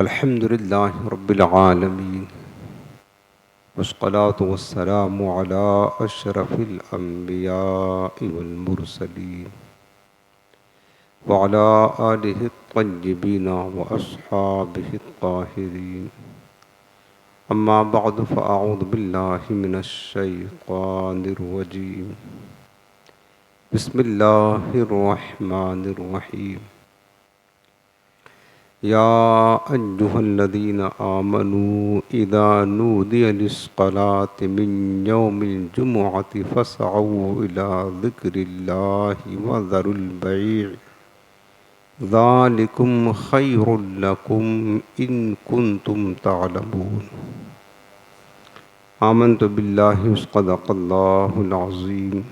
अल्हम्दुलिल्लाहि रब्बिल आलमीन वस्सलातु वस्सलामु अला अशरफिल अंबियाइ वल मुरसलीन व अला आलिहि त्तय्यिबीन व अस्हाबिहि त्ताहिरीन अम्मा बअद फ़अऊज़ु बिल्लाहि मिनश शैतानिर रजीम बिस्मिल्लाहिर रहमानिर रहीम या अय्युहल्लज़ीना आमनू इज़ा नूदिया लिस्सलाति मिन यौमिल जुमुअति फ़स्अऊ इला ज़िक्रिल्लाहि व ज़रुल बैअ ज़ालिकुम खैरुल लकुम इन कुंतुम तअलमून। आमन्तु बिल्लाहि सदक़ल्लाहुल अज़ीम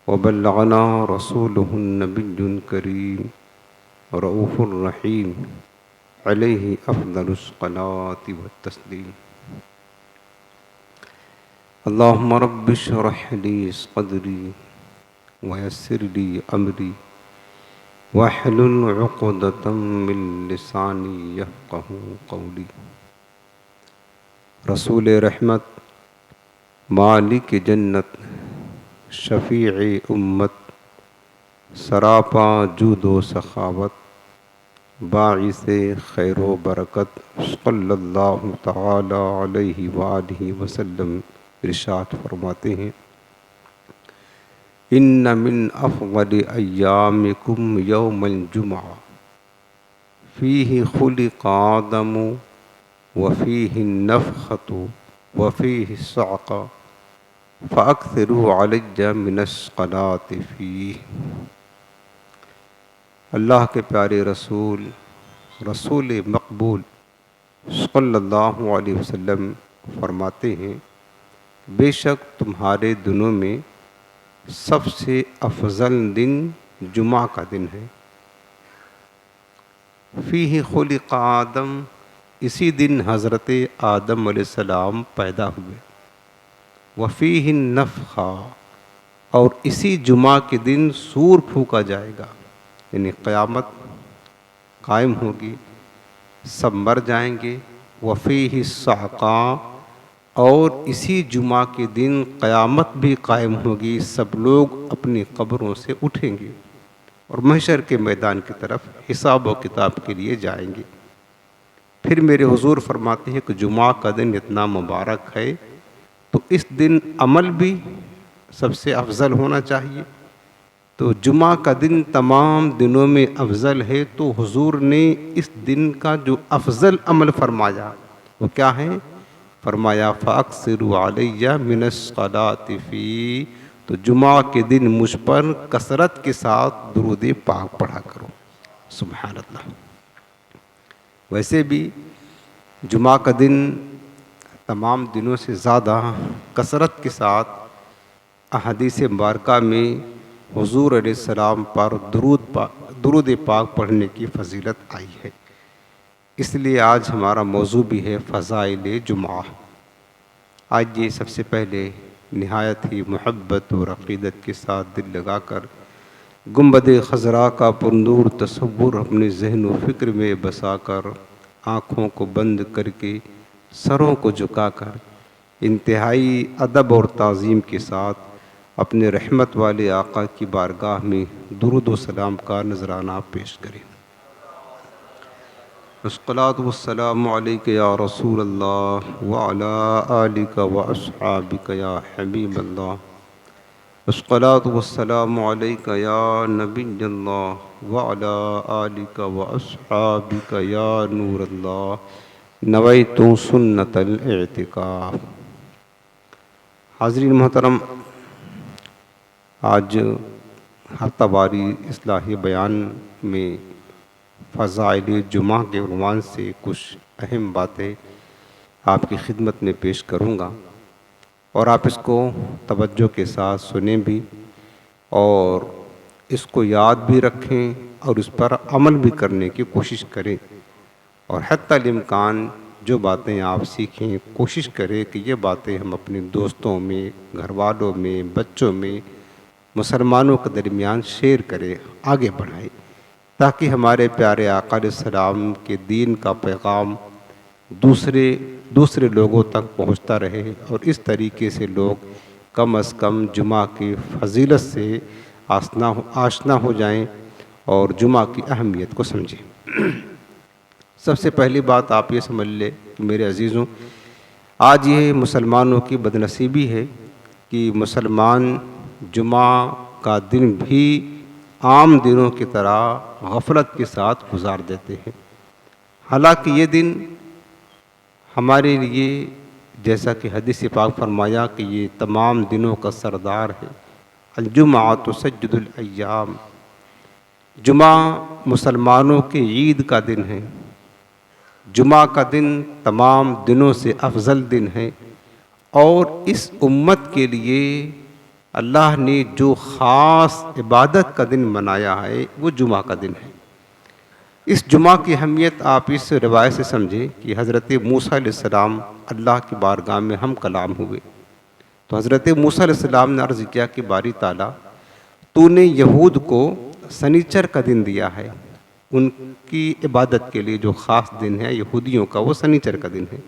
व बल्लगना रसूलुहुन नबियुल करीम रऊफ़ुर रहीम अलैहि अफ़ज़लुस सलाति व तस्लीम। अल्लाहुम्मा रब्बि इश्रह ली सदरी व यस्सिर ली अमरी वहलुल उक़दतम मिन लिसानी यफ़क़हू क़ौली। रसूल रहमत, मालिक जन्नत, शफ़ीए उम्मत, सरापा जूदो सखावत, बाइसे खैरो बरकत सल्लल्लाहु तआला अलैहि व आलिहि वसल्लम इरशाद फरमाते हैं, इन्न मिन अफ़ज़लि अय्यामिकुम यौमुल जुमुअह फ़ीहि खुलिक़ आदमु व फ़ीहि नफ़ख़तु व फ़ीहि सअक़ा फ़अक्सिरू अलैया मिनस्सलाति फ़ीह। अल्लाह के प्यारे रसूल रसूल मकबूल सल्लल्लाहु अलैहि वसल्लम फरमाते हैं, बेशक तुम्हारे दिनों में सबसे अफजल दिन जुमा का दिन है। फ़ीहि खुलिक़ आदम, इसी दिन हज़रत आदम अलैहिस्सलाम पैदा हुए। व फ़ीहि नफ़ख़ा, और इसी जुमा के दिन सूर फूका जाएगा, यानी क़यामत कायम होगी, सब मर जाएंगे। व फ़ीहि सअक़ा, और इसी जुमा के दिन क़यामत भी कायम होगी, सब लोग अपनी कब्रों से उठेंगे और महशर के मैदान की तरफ हिसाब व किताब के लिए जाएंगे। फिर मेरे हुजूर फरमाते हैं कि जुमा का दिन इतना मुबारक है, तो इस दिन अमल भी सबसे अफजल होना चाहिए। तो जुमा का दिन तमाम दिनों में अफजल है, तो हुजूर ने इस दिन का जो अफजल अमल फरमाया वो क्या है? फरमाया फ़अक्सिरू अलैया मिनस्सलाति फ़ी, तो जुमा के दिन मुझ पर कसरत के साथ दुरूद पाक पढ़ा करो। सुभान अल्लाह। वैसे भी जुमा का दिन तमाम दिनों से ज़्यादा कसरत के साथ अहादीस मुबारका में हुजूर अलैहिस्सलाम पर दुरूद पाक पढ़ने की फजीलत आई है। इसलिए आज हमारा मौजू भी है फ़ज़ाइल जुमा। आज ये सबसे पहले निहायत ही मोहब्बत और अक़ीदत के साथ दिल लगाकर गुंबद खज़रा का पुरनूर तसव्वुर अपने ज़हन व फ़िक्र में बसाकर, आँखों को बंद करके, सरों को झुकाकर, इंतहाई अदब और ताज़ीम के साथ अपने रहमत वाले आका की बारगाह में दुरूद व सलाम का नजराना पेश करें। अस्सलातु वस्सलामु अलैका या रसूल अल्लाह व अला आलिका व अस्हाबिका या हबीब अल्लाह। अस्सलातु वस्सलामु अलैका या नबी अल्लाह व अला आलिका व अस्हाबिका या नूर अल्लाह नवैतु सुन्नतल इतिकाफ़। हाज़रीन मोहतरम, आज हफ्तावारी इस्लाही बयान में फ़ज़ाइल जुमा के उन्वान से कुछ अहम बातें आपकी खिदमत में पेश करूँगा और आप इसको तवज्जो के साथ सुनें भी और इसको याद भी रखें और इस पर अमल भी करने की कोशिश करें। और हत्तल इम्कान जो बातें आप सीखें, कोशिश करें कि ये बातें हम अपने दोस्तों में, घर वालों में, बच्चों में, मुसलमानों के दरमियान शेयर करें, आगे बढ़ाएं। ताकि हमारे प्यारे आका अलैहिस्सलाम के दीन का पैगाम दूसरे लोगों तक पहुंचता रहे और इस तरीके से लोग कम अज़ कम जुमा की फजीलत से आशना हो जाएं और जुमा की अहमियत को समझें। सबसे पहली बात आप ये समझ लें कि मेरे अजीज़ों, आज ये मुसलमानों की बदनसीबी है कि मुसलमान जुमा का दिन भी आम दिनों की तरह गफलत के साथ गुजार देते हैं। हालांकि ये दिन हमारे लिए, जैसा कि हदीस पाक फरमाया कि ये तमाम दिनों का सरदार है, अल-जुम्अतु सय्यदुल अय्याम, जुमा मुसलमानों के ईद का दिन है। जुमा का दिन तमाम दिनों से अफजल दिन है और इस उम्मत के लिए अल्लाह ने जो ख़ास इबादत का दिन मनाया है वो जुमा का दिन है। इस जुमा की अहमियत आप इस रिवायत से समझें कि हज़रत मूसा अलैहिस्सलाम अल्लाह की बारगाह में हम कलाम हुए तो हज़रत मूसा अलैहिस्सलाम ने अर्ज़ किया कि बारी ताला, तूने यहूद को सनीचर का दिन दिया है, उनकी इबादत के लिए जो ख़ास दिन है यहूदियों का वो सनीचर का दिन है,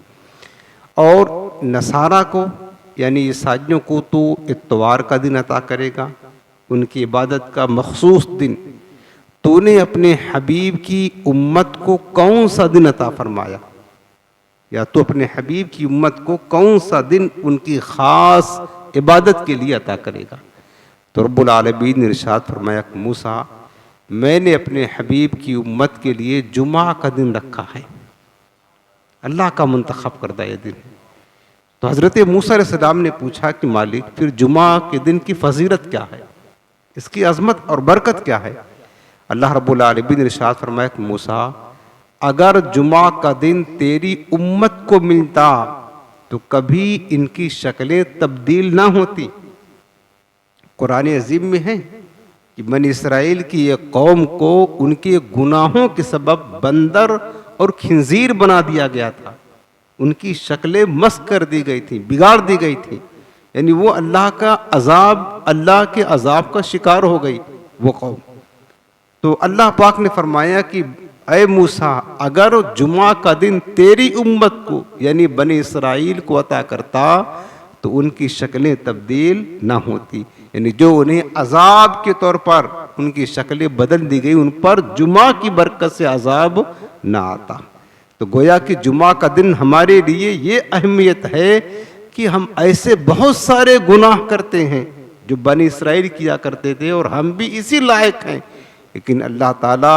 और नसारा को यानी ईसाइयों को तो इत्वार का दिन अता करेगा, उनकी इबादत का मखसूस दिन। तूने अपने हबीब की उम्मत को कौन सा दिन अता फरमाया, या तो अपने हबीब की उम्मत को कौन सा दिन उनकी ख़ास इबादत के लिए अता करेगा। तो रब्बुल आलमीन ने इरशाद फरमाया कि मूसा, मैंने अपने हबीब की उम्मत के लिए जुमा का दिन रखा है, अल्लाह का मुंतखब करदा ये दिन। तो हज़रत मूसा अलैहिस्सलाम ने पूछा कि मालिक, फिर जुमा के दिन की फजीलत क्या है, इसकी अज़मत और बरकत क्या है। अल्लाह रब्बुल आलमीन ने इरशाद फरमाया कि मूसा, अगर जुमा का दिन तेरी उम्मत को मिलता तो कभी इनकी शक्लें तब्दील ना होती। कुरान अज़ीम में है कि बनी इसराइल की एक कौम को उनके गुनाहों के सबब बंदर और खिंजीर बना दिया गया था, उनकी शक्लें मस्क कर दी गई थी, बिगाड़ दी गई थी, यानी वो अल्लाह के अजाब का शिकार हो गई वो कौम। तो अल्लाह पाक ने फरमाया कि ऐ मूसा, अगर जुमा का दिन तेरी उम्मत को यानी बनी इसराइल को अता करता तो उनकी शक्लें तब्दील ना होती, यानी जो उन्हें अजाब के तौर पर उनकी शक्लें बदल दी गई, उन पर जुमा की बरकत से अजाब ना आता। तो गोया कि जुमा का दिन हमारे लिए ये अहमियत है कि हम ऐसे बहुत सारे गुनाह करते हैं जो बनी इसराइल किया करते थे और हम भी इसी लायक हैं, लेकिन अल्लाह ताला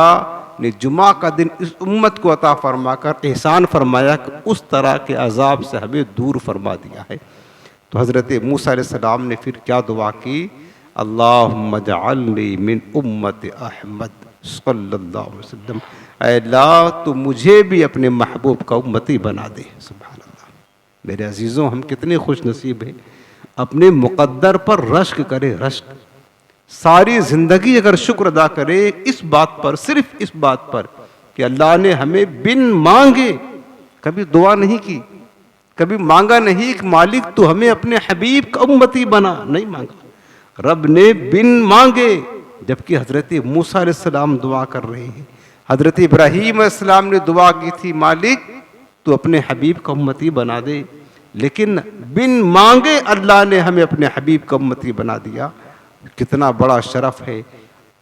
ने जुमा का दिन इस उम्मत को अता फरमाकर एहसान फरमाया कि उस तरह के अजाब से हमें दूर फरमा दिया है। तो हज़रत मूसा अलैहिस्सलाम ने फिर क्या दुआ की, अल्लाहुम्मा जअलनी मिन उम्मति अहमद सल्लल्लाहु अलैहि वसल्लम, अल्लाह तो मुझे भी अपने महबूब का उम्मती बना दे। सुभान अल्लाह। मेरे अजीज़ों, हम कितने खुश नसीब हैं, अपने मुक़द्दर पर रश्क करे, रश्क सारी ज़िंदगी अगर शुक्र अदा करे इस बात पर, सिर्फ इस बात पर कि अल्लाह ने हमें बिन मांगे कभी दुआ नहीं की, कभी मांगा नहीं कि मालिक तो हमें अपने हबीब का उम्मती बना, नहीं मांगा। रब ने बिन मांगे, जबकि हज़रत मूसा अलैहिस्सलाम दुआ कर रहे हैं, हज़रत इब्राहीम अलैहिस्सलाम ने दुआ की थी, मालिक तो अपने हबीब का उम्मती बना दे, लेकिन बिन मांगे अल्लाह ने हमें अपने हबीब का उम्मती बना दिया। कितना बड़ा शरफ है,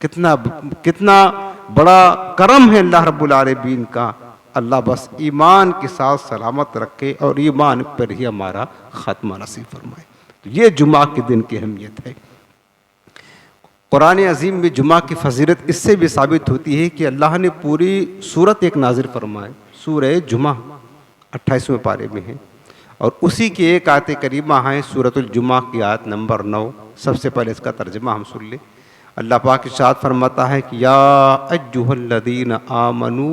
कितना बड़ा करम है अल्लाह रब्बुल आलमीन का। अल्लाह बस ईमान के साथ सलामत रखे और ईमान पर ही हमारा खात्मा नसीब फरमाए। तो ये जुमा के दिन की अहमियत है। कुरान अज़ीम में जुमा की फजीलत इससे भी साबित होती है कि अल्लाह ने पूरी सूरत एक नाजिल फरमाए, सूरह जुमा 28वें पारे में है, और उसी की एक आयत करीमा है सूरतुल जुमा की आयत नंबर 9। सबसे पहले इसका तर्जुमा हम सुन लें। अल्लाह पाक इरशाद फरमाता है कि या अय्युहल्लज़ीना आमनू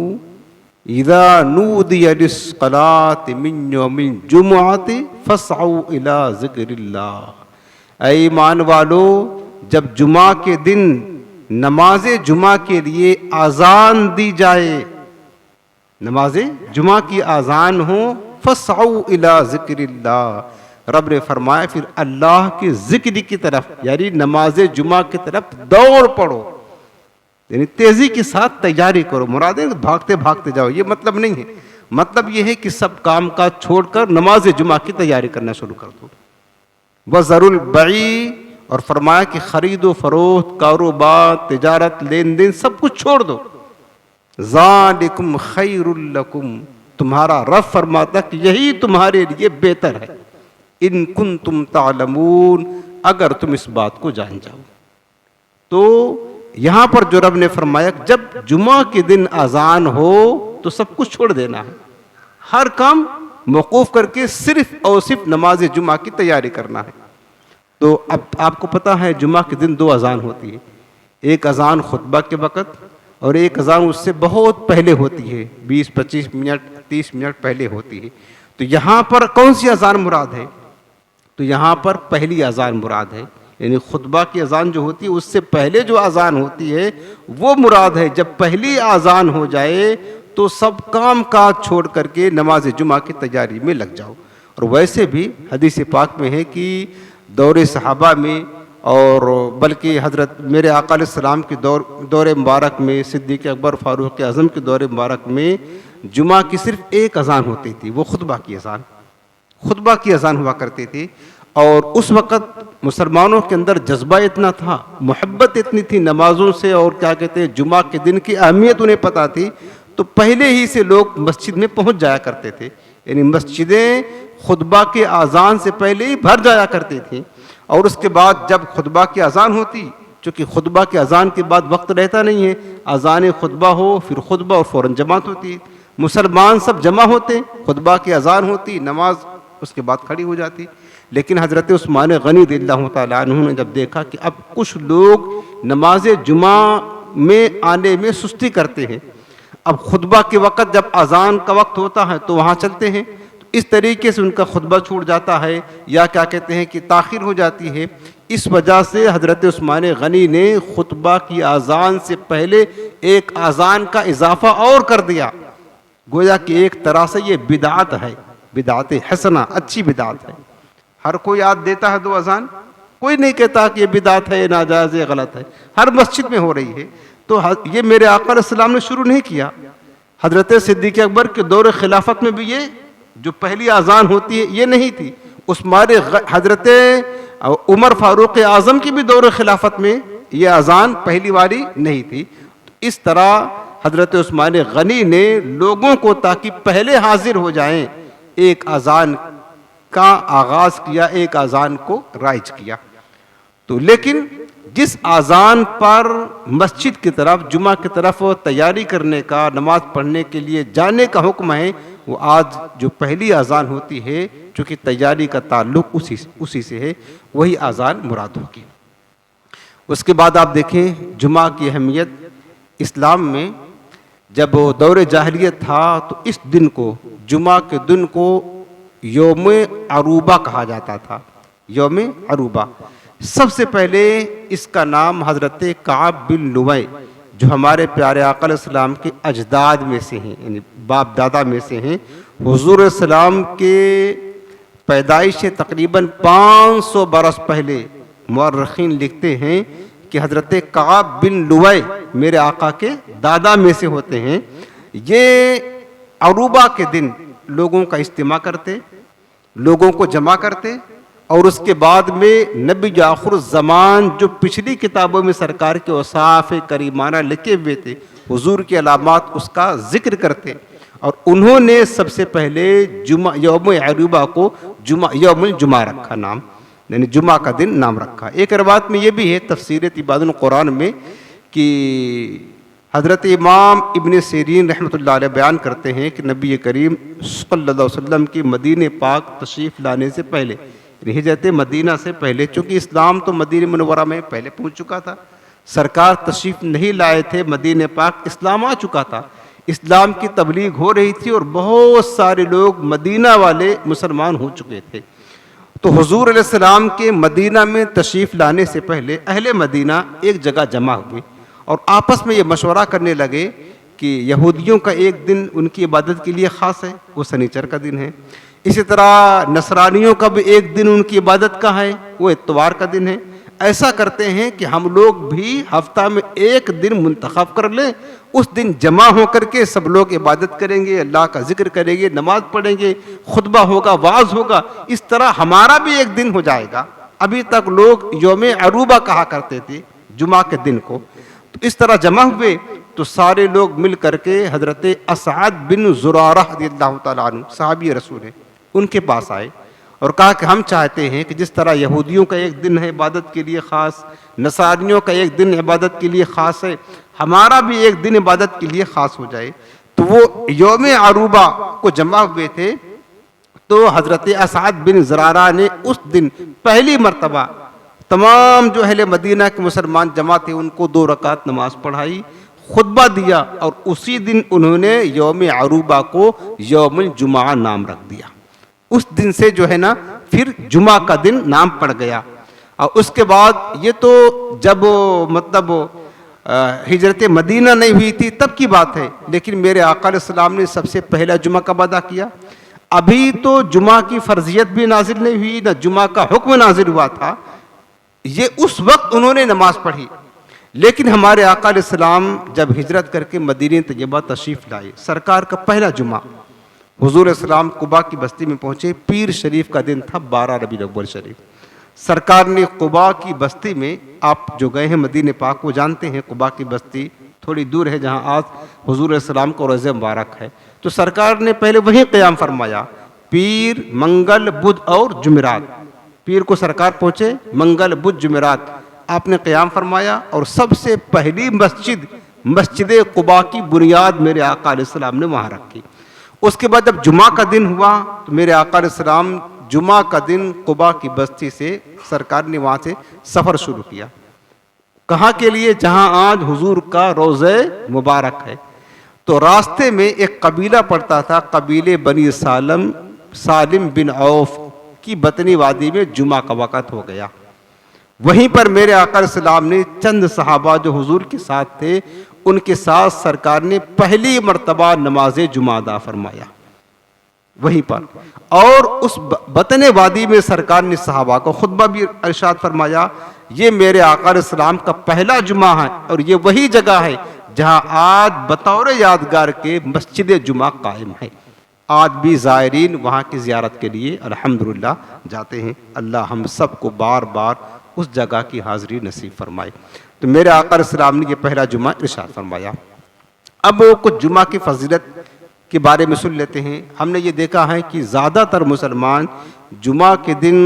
इज़ा नूदिया लिस्सलाति मिन यौमिल जुमुअति फस्अऊ इला ज़िक्रिल्लाह। ऐ ईमान वालो, जब जुमा के दिन नमाज जुमा के लिए आज़ान दी जाए, नमाज जुमा की आज़ान हो, फस्अऊ इला ज़िक्रिल्लाह, रब ने फरमाया फिर अल्लाह के जिक्र की तरफ यानी नमाज जुमा की तरफ दौड़ पड़ो। यानी तेजी के साथ तैयारी करो। मुराद है भागते भागते जाओ, ये मतलब नहीं है। मतलब ये है कि सब काम काज छोड़कर नमाज जुमा की तैयारी करना शुरू कर दो। वज़रुल बई, और फरमाया कि खरीदो फरोख्त, कारोबार, तिजारत, लेन देन सब कुछ छोड़ दो। ज़ालिकुम खैरुल लकुम, तुम्हारा रब फरमाता कि यही तुम्हारे लिए बेहतर है। इन कुंतुम तालमून, अगर तुम इस बात को जान जाओ। तो यहां पर जो रब ने फरमाया जब जुमा के दिन अजान हो तो सब कुछ छोड़ देना है, हर काम मौकूफ करके सिर्फ और सिर्फ नमाज जुमा की तैयारी करना है। तो अब आपको पता है जुमा के दिन दो अजान होती है, एक अजान खुतबा के वक़्त और एक अजान उससे बहुत पहले होती है, 20-25 मिनट 30 मिनट पहले होती है। तो यहाँ पर कौन सी अजान मुराद है? तो यहाँ पर पहली अजान मुराद है, यानी खुतबा की अजान जो होती है उससे पहले जो अजान होती है वो मुराद है। जब पहली अजान हो जाए तो सब काम काज छोड़ करके नमाज जुमा की तैयारी में लग जाओ। और वैसे भी हदीस पाक में है कि दौरे सहाबा में और बल्कि हज़रत मेरे आका अलैहिस्सलाम के दौरे मुबारक में, सिद्दीक़ अकबर फ़ारूक़ आज़म के दौरे मुबारक में जुमा की सिर्फ एक अजान होती थी, वो खुतबा की अजान, खुतबा की अजान हुआ करती थी। और उस वक़्त मुसलमानों के अंदर जज्बा इतना था, मोहब्बत इतनी थी नमाज़ों से, और क्या कहते हैं जुमा के दिन की अहमियत उन्हें पता थी, तो पहले ही से लोग मस्जिद में पहुंच जाया करते थे। यानी मस्जिदें खुतबा के अजान से पहले ही भर जाया करती थी। और उसके बाद जब खुतबा की अजान होती, चूँकि खुतबा के अजान के बाद वक्त रहता नहीं है, अजान खुतबा हो फिर खुतबा और फ़ौरन जमात होती, मुसलमान सब जमा होते, खुतबा की अजान होती, नमाज उसके बाद खड़ी हो जाती। लेकिन हज़रत उस्मान गनी रज़ियल्लाहु ताला अन्हु ने जब देखा कि अब कुछ लोग नमाज जुमा में आने में सुस्ती करते हैं, अब खुतबा के वक़्त जब अजान का वक्त होता है तो वहाँ चलते हैं, तो इस तरीके से उनका खुतबा छूट जाता है या क्या कहते हैं कि ताख़िर हो जाती है। इस वजह से हज़रत उस्मान गनी ने खुतबा की अजान से पहले एक अजान का इजाफ़ा और कर दिया। गोया कि एक तरह से ये बिदात है, बिदात हसना, अच्छी बिदात है। हर कोई याद देता है दो अजान, कोई नहीं कहता कि ये बिदात है, नाजायज़ है, गलत है, हर मस्जिद में हो रही है। तो ये मेरे आका अलैहिस्सलाम ने शुरू नहीं किया, हज़रत सिद्दीक़ अकबर के दौर खिलाफत में भी ये जो पहली अजान होती है ये नहीं थी। उस्मान हज़रत उमर फ़ारूक़ आज़म की भी दौर खिलाफत में ये अजान पहली वाली नहीं थी। तो इस तरह हज़रत उस्मान गनी ने लोगों को ताकि पहले हाजिर हो जाएं एक अजान का आगाज़ किया, एक अजान को राइज किया। तो लेकिन जिस अजान पर मस्जिद की तरफ, जुमा की तरफ तैयारी करने का, नमाज पढ़ने के लिए जाने का हुक्म है, वो आज जो पहली अजान होती है, चूँकि तैयारी का ताल्लुक़ उसी से है, वही अजान मुराद होगी। उसके बाद आप देखें जुमा की अहमियत इस्लाम में, जब दौर जाहिलियत था तो इस दिन को, जुमा के दिन को यौम अरूबा कहा जाता था। यौम अरूबा, सबसे पहले इसका नाम हज़रत काब बिन लुवै, जो हमारे प्यारे आका अलैहिस्सलाम के अजदाद में से हैं, यानी बाप दादा में से हैं, हुज़ूर सलाम के पैदाइश से तकरीबन 500 बरस पहले मुअर्रिखीन लिखते हैं कि हज़रत काब बिन लुवै मेरे आका के दादा में से होते हैं। ये अरूबा के दिन लोगों का इज्तिमा करते, लोगों को जमा करते, और उसके बाद में नबी आखिर ज़मान जो पिछली किताबों में सरकार के औसाफ करीमाना लिखे हुए थे, हुजूर की अलामात, उसका जिक्र करते। और उन्होंने सबसे पहले जुमा, यौम अरूबा को यौमुल जुमा रखा नाम, यानी जुमा का दिन नाम रखा। एक रवायत में ये भी है तफसीर तिबादुल कुरान में कि हज़रत इमाम इब्न सीरीन रहमतुल्लाह अलैह बयान करते हैं कि नबी करीम सल्लल्लाहु अलैहि वसल्लम की मदीने पाक तशरीफ़ लाने से पहले, हिजरत मदीना से पहले, चूँकि इस्लाम तो मदीने मुनव्वरा में पहले पहुँच चुका था, सरकार तशरीफ़ नहीं लाए थे मदीने पाक, इस्लाम आ चुका था, इस्लाम की तबलीग हो रही थी और बहुत सारे लोग मदीना वाले मुसलमान हो चुके थे। तो हुजूर अलैहिस्सलाम के मदीना में तशरीफ़ लाने से पहले अहले मदीना एक जगह जमा हुए और आपस में ये मशवरा करने लगे कि यहूदियों का एक दिन उनकी इबादत के लिए ख़ास है, वो शनिचर का दिन है। इसी तरह नसरानियों का भी एक दिन उनकी इबादत का है, वो इत्वार का दिन है। ऐसा करते हैं कि हम लोग भी हफ्ता में एक दिन मुंतखब कर लें, उस दिन जमा होकर के सब लोग इबादत करेंगे, अल्लाह का जिक्र करेंगे, नमाज पढ़ेंगे, खुतबा होगा, वाज होगा। इस तरह हमारा भी एक दिन हो जाएगा। अभी तक लोग यौम अरूबा कहा करते थे जुमा के दिन को। तो इस तरह जमा हुए तो सारे लोग मिल करके हजरत असअद बिन ज़ुरारा रज़ियल्लाहु ताला अन्हु सहाबी रसूल हैं, उनके पास आए और कहा कि हम चाहते हैं कि जिस तरह यहूदियों का एक दिन है इबादत के लिए ख़ास, नसारियों का एक दिन इबादत के लिए ख़ास है, हमारा भी एक दिन इबादत के लिए ख़ास हो जाए। तो वो यौम अरूबा को जमा हुए थे। तो हज़रत असअद बिन ज़ुरारा ने उस दिन पहली मर्तबा तमाम जो अहले मदीना के मुसलमान जमा थे उनको 2 रकात नमाज पढ़ाई, खुतबा दिया और उसी दिन उन्होंने यौम अरूबा को यौमुल जुमा नाम रख दिया। उस दिन से जो है ना फिर जुमा का दिन नाम पड़ गया। और उसके बाद ये तो जब मतलब हिजरत मदीना नहीं हुई थी तब की बात है, लेकिन मेरे आका अलैहिस्सलाम ने सबसे पहला जुमा कब अदा किया? अभी तो जुमा की फर्जियत भी नाजिल नहीं हुई, ना जुमा का हुक्म नाजिल हुआ था। ये उस वक्त उन्होंने नमाज पढ़ी। लेकिन हमारे आका अलैहिस्सलाम जब हिजरत करके मदीने तैयबा तशरीफ लाए, सरकार का पहला जुमा हुजूर इस्लाम कुबा की बस्ती में पहुंचे। पीर शरीफ का दिन था 12 रबीउल अव्वल शरीफ। सरकार ने कुबा की बस्ती में, आप जो गए हैं मदीने पाक वो जानते हैं, कुबा की बस्ती थोड़ी दूर है जहां आज हुजूर इस्लाम को रोज़े मुबारक है। तो सरकार ने पहले वहीं क़याम फरमाया, पीर, मंगल, बुध और जुमेरात। पीर को सरकार पहुंचे, मंगल, बुध, जुमेरात आपने क़याम फरमाया और सबसे पहली मस्जिद कुबा की बुनियाद मेरे आका अलैहिस्सलाम ने वहाँ रखी। उसके बाद जब जुमा का दिन हुआ तो मेरे आका अलैहिस्सलाम जुमा का दिन कुबा की बस्ती से सरकार ने वहाँ से सफ़र शुरू किया। कहाँ के लिए? जहाँ आज हुजूर का रोज़े मुबारक है। तो रास्ते में एक कबीला पड़ता था, कबीले बनी सालिम बिन औफ की बतनी वादी में जुमा का वक़्त हो गया। वहीं पर मेरे आका अलैहिस्सलाम ने चंद सहाबा जो हुजूर के साथ थे उनके साथ सरकार ने पहली मर्तबा नमाज जुमा अदा फरमाया वहीं पर। और उस बतने वादी में सरकार ने सहाबा को खुतबा भी इरशाद फरमाया, ये मेरे आका अलैहिस्सलाम का पहला जुमा है और ये वही जगह है जहां आज बतौर यादगार के मस्जिद जुमा कायम है। आज भी ज़ायरीन वहाँ की ज़ियारत के लिए अल्हम्दुलिल्लाह जाते हैं। अल्लाह हम सबको बार बार उस जगह की हाज़िरी नसीब फरमाए। तो मेरे आका अलैहिस्सलाम ने ये पहला जुमा इरशाद फरमाया। अब कुछ जुमा की फजीलत के बारे में सुन लेते हैं। हमने ये देखा है कि ज़्यादातर मुसलमान जुमा के दिन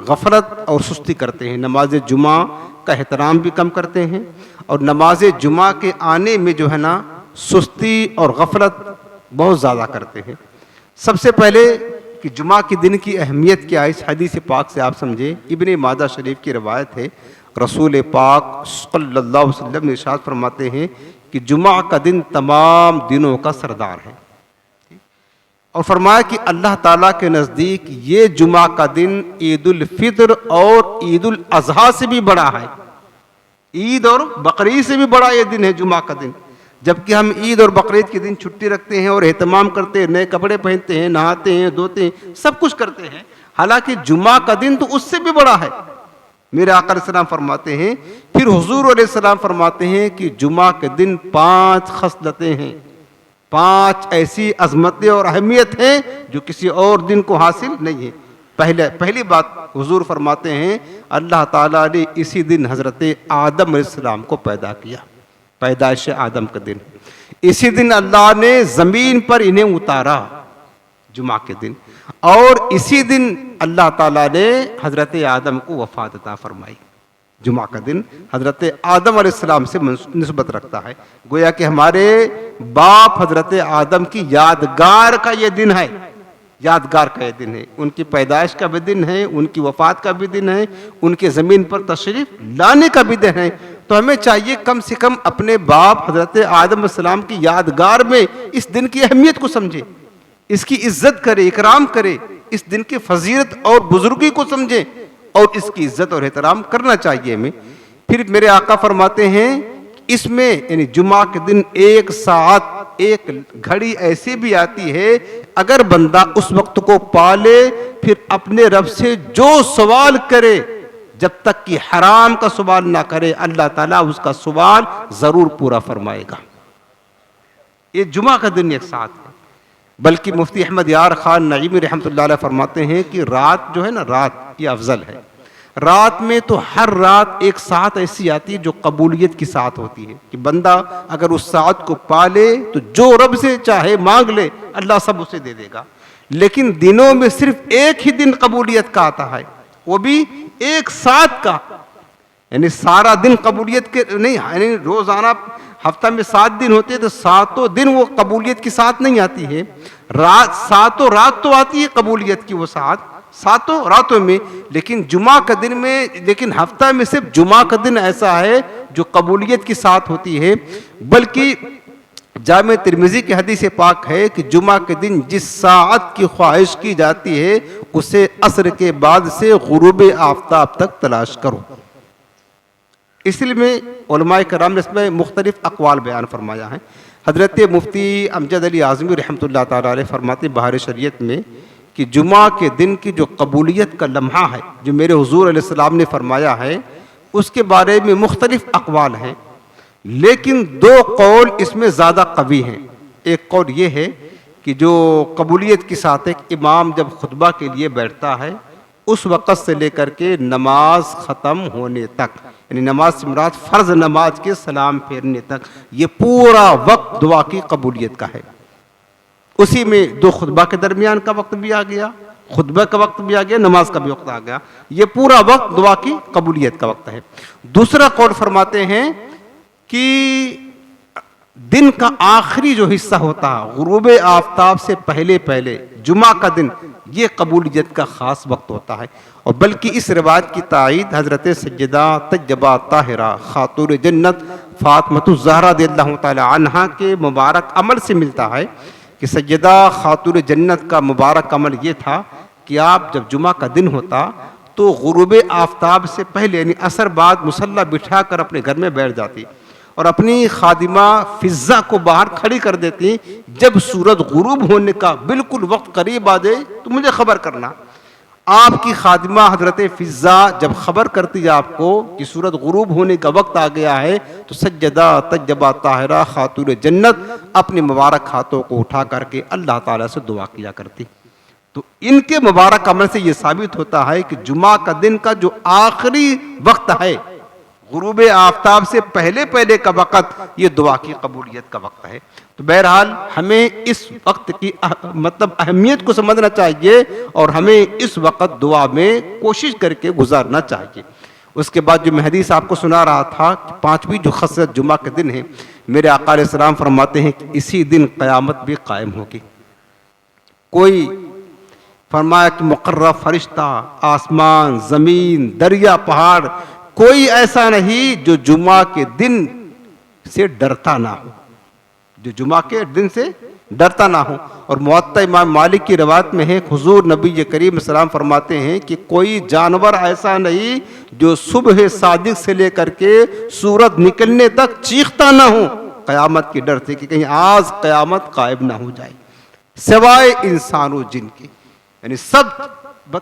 गफलत और सुस्ती करते हैं, नमाज जुमा का एहतराम भी कम करते हैं और नमाज जुमा के आने में जो है ना सुस्ती और गफलत बहुत ज़्यादा करते हैं। सबसे पहले कि जुमा के दिन की अहमियत क्या है, इस हदीस पाक से आप समझे। इब्ने माजा शरीफ की रवायत है, रसूल पाक सल्लल्लाहु अलैहि वसल्लम ने इरशाद फरमाते हैं कि जुमा का दिन तमाम दिनों का सरदार है और फरमाया कि अल्लाह ताला के नज़दीक ये जुमा का दिन ईद उल फितर और ईद उल अज़हा से भी बड़ा है। ईद और बकरीद से भी बड़ा ये दिन है जुमा का दिन। जबकि हम ईद और बकरीद के दिन छुट्टी रखते हैं और एहतमाम करते हैं, नए कपड़े पहनते हैं, नहाते हैं, धोते हैं, सब कुछ करते हैं। हालांकि जुमा का दिन तो उससे भी बड़ा है। मेरे आका अलैहिस्सलाम फरमाते हैं, फिर हुजूर अलैहिस्सलाम फरमाते हैं कि जुमा के दिन 5 खसलतें हैं, 5 ऐसी अजमतें और अहमियत हैं जो किसी और दिन को हासिल नहीं है। पहली बात हुजूर फरमाते हैं, अल्लाह ताला ने इसी दिन हज़रत आदम अलैहिस्सलाम को पैदा किया, पैदाइश आदम का दिन। इसी दिन अल्लाह ने ज़मीन पर इन्हें उतारा जुमा के दिन, और इसी दिन अल्लाह ताला ने हज़रत आदम को वफ़ात अता फरमाई। जुमा का दिन हज़रत आदम अलैहिस्सलाम से निस्बत रखता है, गोया कि हमारे बाप हज़रत आदम की यादगार का ये दिन है, यादगार का ये दिन है। उनकी पैदाइश का भी दिन है, उनकी वफ़ात का भी दिन है, उनके ज़मीन पर तशरीफ़ लाने का भी दिन है। तो हमें चाहिए कम से कम अपने बाप हज़रत आदम अलैहिस्सलाम की यादगार में इस दिन की अहमियत को समझे, इसकी इज्जत करे, इकराम करे, इस दिन की फजीलत और बुजुर्गी को समझे और इसकी इज्जत और एहतराम करना चाहिए हमें। फिर मेरे आका फरमाते हैं इसमें यानी जुमा के दिन 1 साथ 1 घड़ी ऐसी भी आती है, अगर बंदा उस वक्त को पाले फिर अपने रब से जो सवाल करे, जब तक कि हराम का सवाल ना करे अल्लाह ताला उसका सवाल ज़रूर पूरा फरमाएगा। ये जुमा का दिन एक साथ है। बल्कि मुफ्ती अहमद यार खान नईमी रहमतुल्लाह अलैह फरमाते हैं कि रात जो है ना, रात ये अफजल है। रात में तो हर रात एक साथ ऐसी आती है जो कबूलियत की साथ होती है कि बंदा अगर उस साथ को पाले तो जो रब से चाहे मांग ले अल्लाह सब उसे दे देगा। लेकिन दिनों में सिर्फ एक ही दिन कबूलियत का आता है, वो भी एक साथ का, यानी सारा दिन कबूलियत के नहीं, यानी रोजाना हफ्ता में 7 दिन होते हैं तो 7 दिन वो कबूलियत की साथ नहीं आती है। रात 7 रात तो आती है कबूलियत की वो साथ 7 रातों में, लेकिन जुमा का दिन में, लेकिन हफ्ता में सिर्फ जुमा का दिन ऐसा है जो कबूलियत की साथ होती है। बल्कि जामे तिरमिजी की हदीस पाक है कि जुमा के दिन जिस सात की ख्वाहिश की जाती है उसे असर के बाद से गुरूब आफ्ताब तक तलाश करो। इसलिए में उलमाए कराम ने इसमें मुख्तलिफ अक़वाल बयान फरमाया है। हज़रत मुफ्ती अमजद अली आज़मी रहमतुल्लाह ताला अलैह फरमाते बहार शरीयत में कि जुमा के दिन की जो कबूलियत का लम्हा है जो मेरे हुज़ूर अलैहिस्सलाम ने फरमाया है उसके बारे में मुख्तलिफ अक़वाल हैं, लेकिन 2 कौल इसमें ज़्यादा कवी हैं। एक कौल ये है कि जो कबूलियत के साथ एक इमाम जब खुतबा के लिए बैठता है उस वक़्त से लेकर के नमाज ख़त्म होने तक, यानी नमाज से मुराद फ़र्ज़ नमाज के सलाम फेरने तक, ये पूरा वक्त दुआ की कबूलियत का है। उसी में 2 खुतबा के दरमियान का वक्त भी आ गया, खुतबा का वक्त भी आ गया, नमाज का भी वक्त आ गया, ये पूरा वक्त दुआ की कबूलियत का वक्त है। दूसरा कौल फरमाते हैं कि दिन का आखिरी जो हिस्सा होता है गुरूब आफ्ताब से पहले पहले जुमा का दिन, ये कबूलियत का ख़ास वक्त होता है। और बल्कि इस रिवायत की तायीद हज़रत सैयदा तय्यबा ताहिरा खातून जन्नत फातिमा ज़हरा रज़ियल्लाहु ताला अन्हा के मुबारक अमल से मिलता है कि सैयदा खातून जन्नत का मुबारक अमल ये था कि आप जब जुमा का दिन होता तो गुरूब आफ्ताब से पहले यानी असर बाद मुसल्ला बिठा कर अपने घर में बैठ जाती और अपनी खादिमा फिज़ा को बाहर खड़ी कर देती, जब सूरज गुरूब होने का बिल्कुल वक्त करीब आ जाए तो मुझे खबर करना। आपकी खादिमा हजरत फिज़ा जब खबर करती है आपको कि सूरज गुरूब होने का वक्त आ गया है तो सज्जदा तय्यबा ताहिरा खातून जन्नत अपने मुबारक हाथों को उठा करके अल्लाह ताला से दुआ किया करती। तो इनके मुबारक अमल से ये साबित होता है कि जुमा का दिन का जो आखिरी वक्त है गुरूब आफ्ताब से पहले पहले का वक्त ये दुआ की कबूलियत का वक्त है। तो बहरहाल हमें इस वक्त की मतलब अहमियत को समझना चाहिए और हमें इस वक्त दुआ में कोशिश करके गुजारना चाहिए। उसके बाद जो मैं हदीस आपको सुना रहा था कि 5वीं जो खसरत जुमा के दिन है, मेरे आका अलैहिस्सलाम फरमाते हैं कि इसी दिन क़यामत भी कायम होगी। कोई फरमाया कि मुकर्रब फरिश्ता, आसमान, ज़मीन, दरिया, पहाड़, कोई ऐसा नहीं जो जुमा के दिन से डरता ना हो, जो जुमा के दिन से डरता ना हो। और मुअत्ता इमाम मालिक की रवायत में है हुजूर नबी करीम सल्लल्लाहु फरमाते हैं कि कोई जानवर ऐसा नहीं जो सुबह सादिक से लेकर के सूरज निकलने तक चीखता ना हो क़यामत के डर से कि कहीं आज क़यामत कायम ना हो जाए, सिवाय इंसान और जिन के, यानी सब।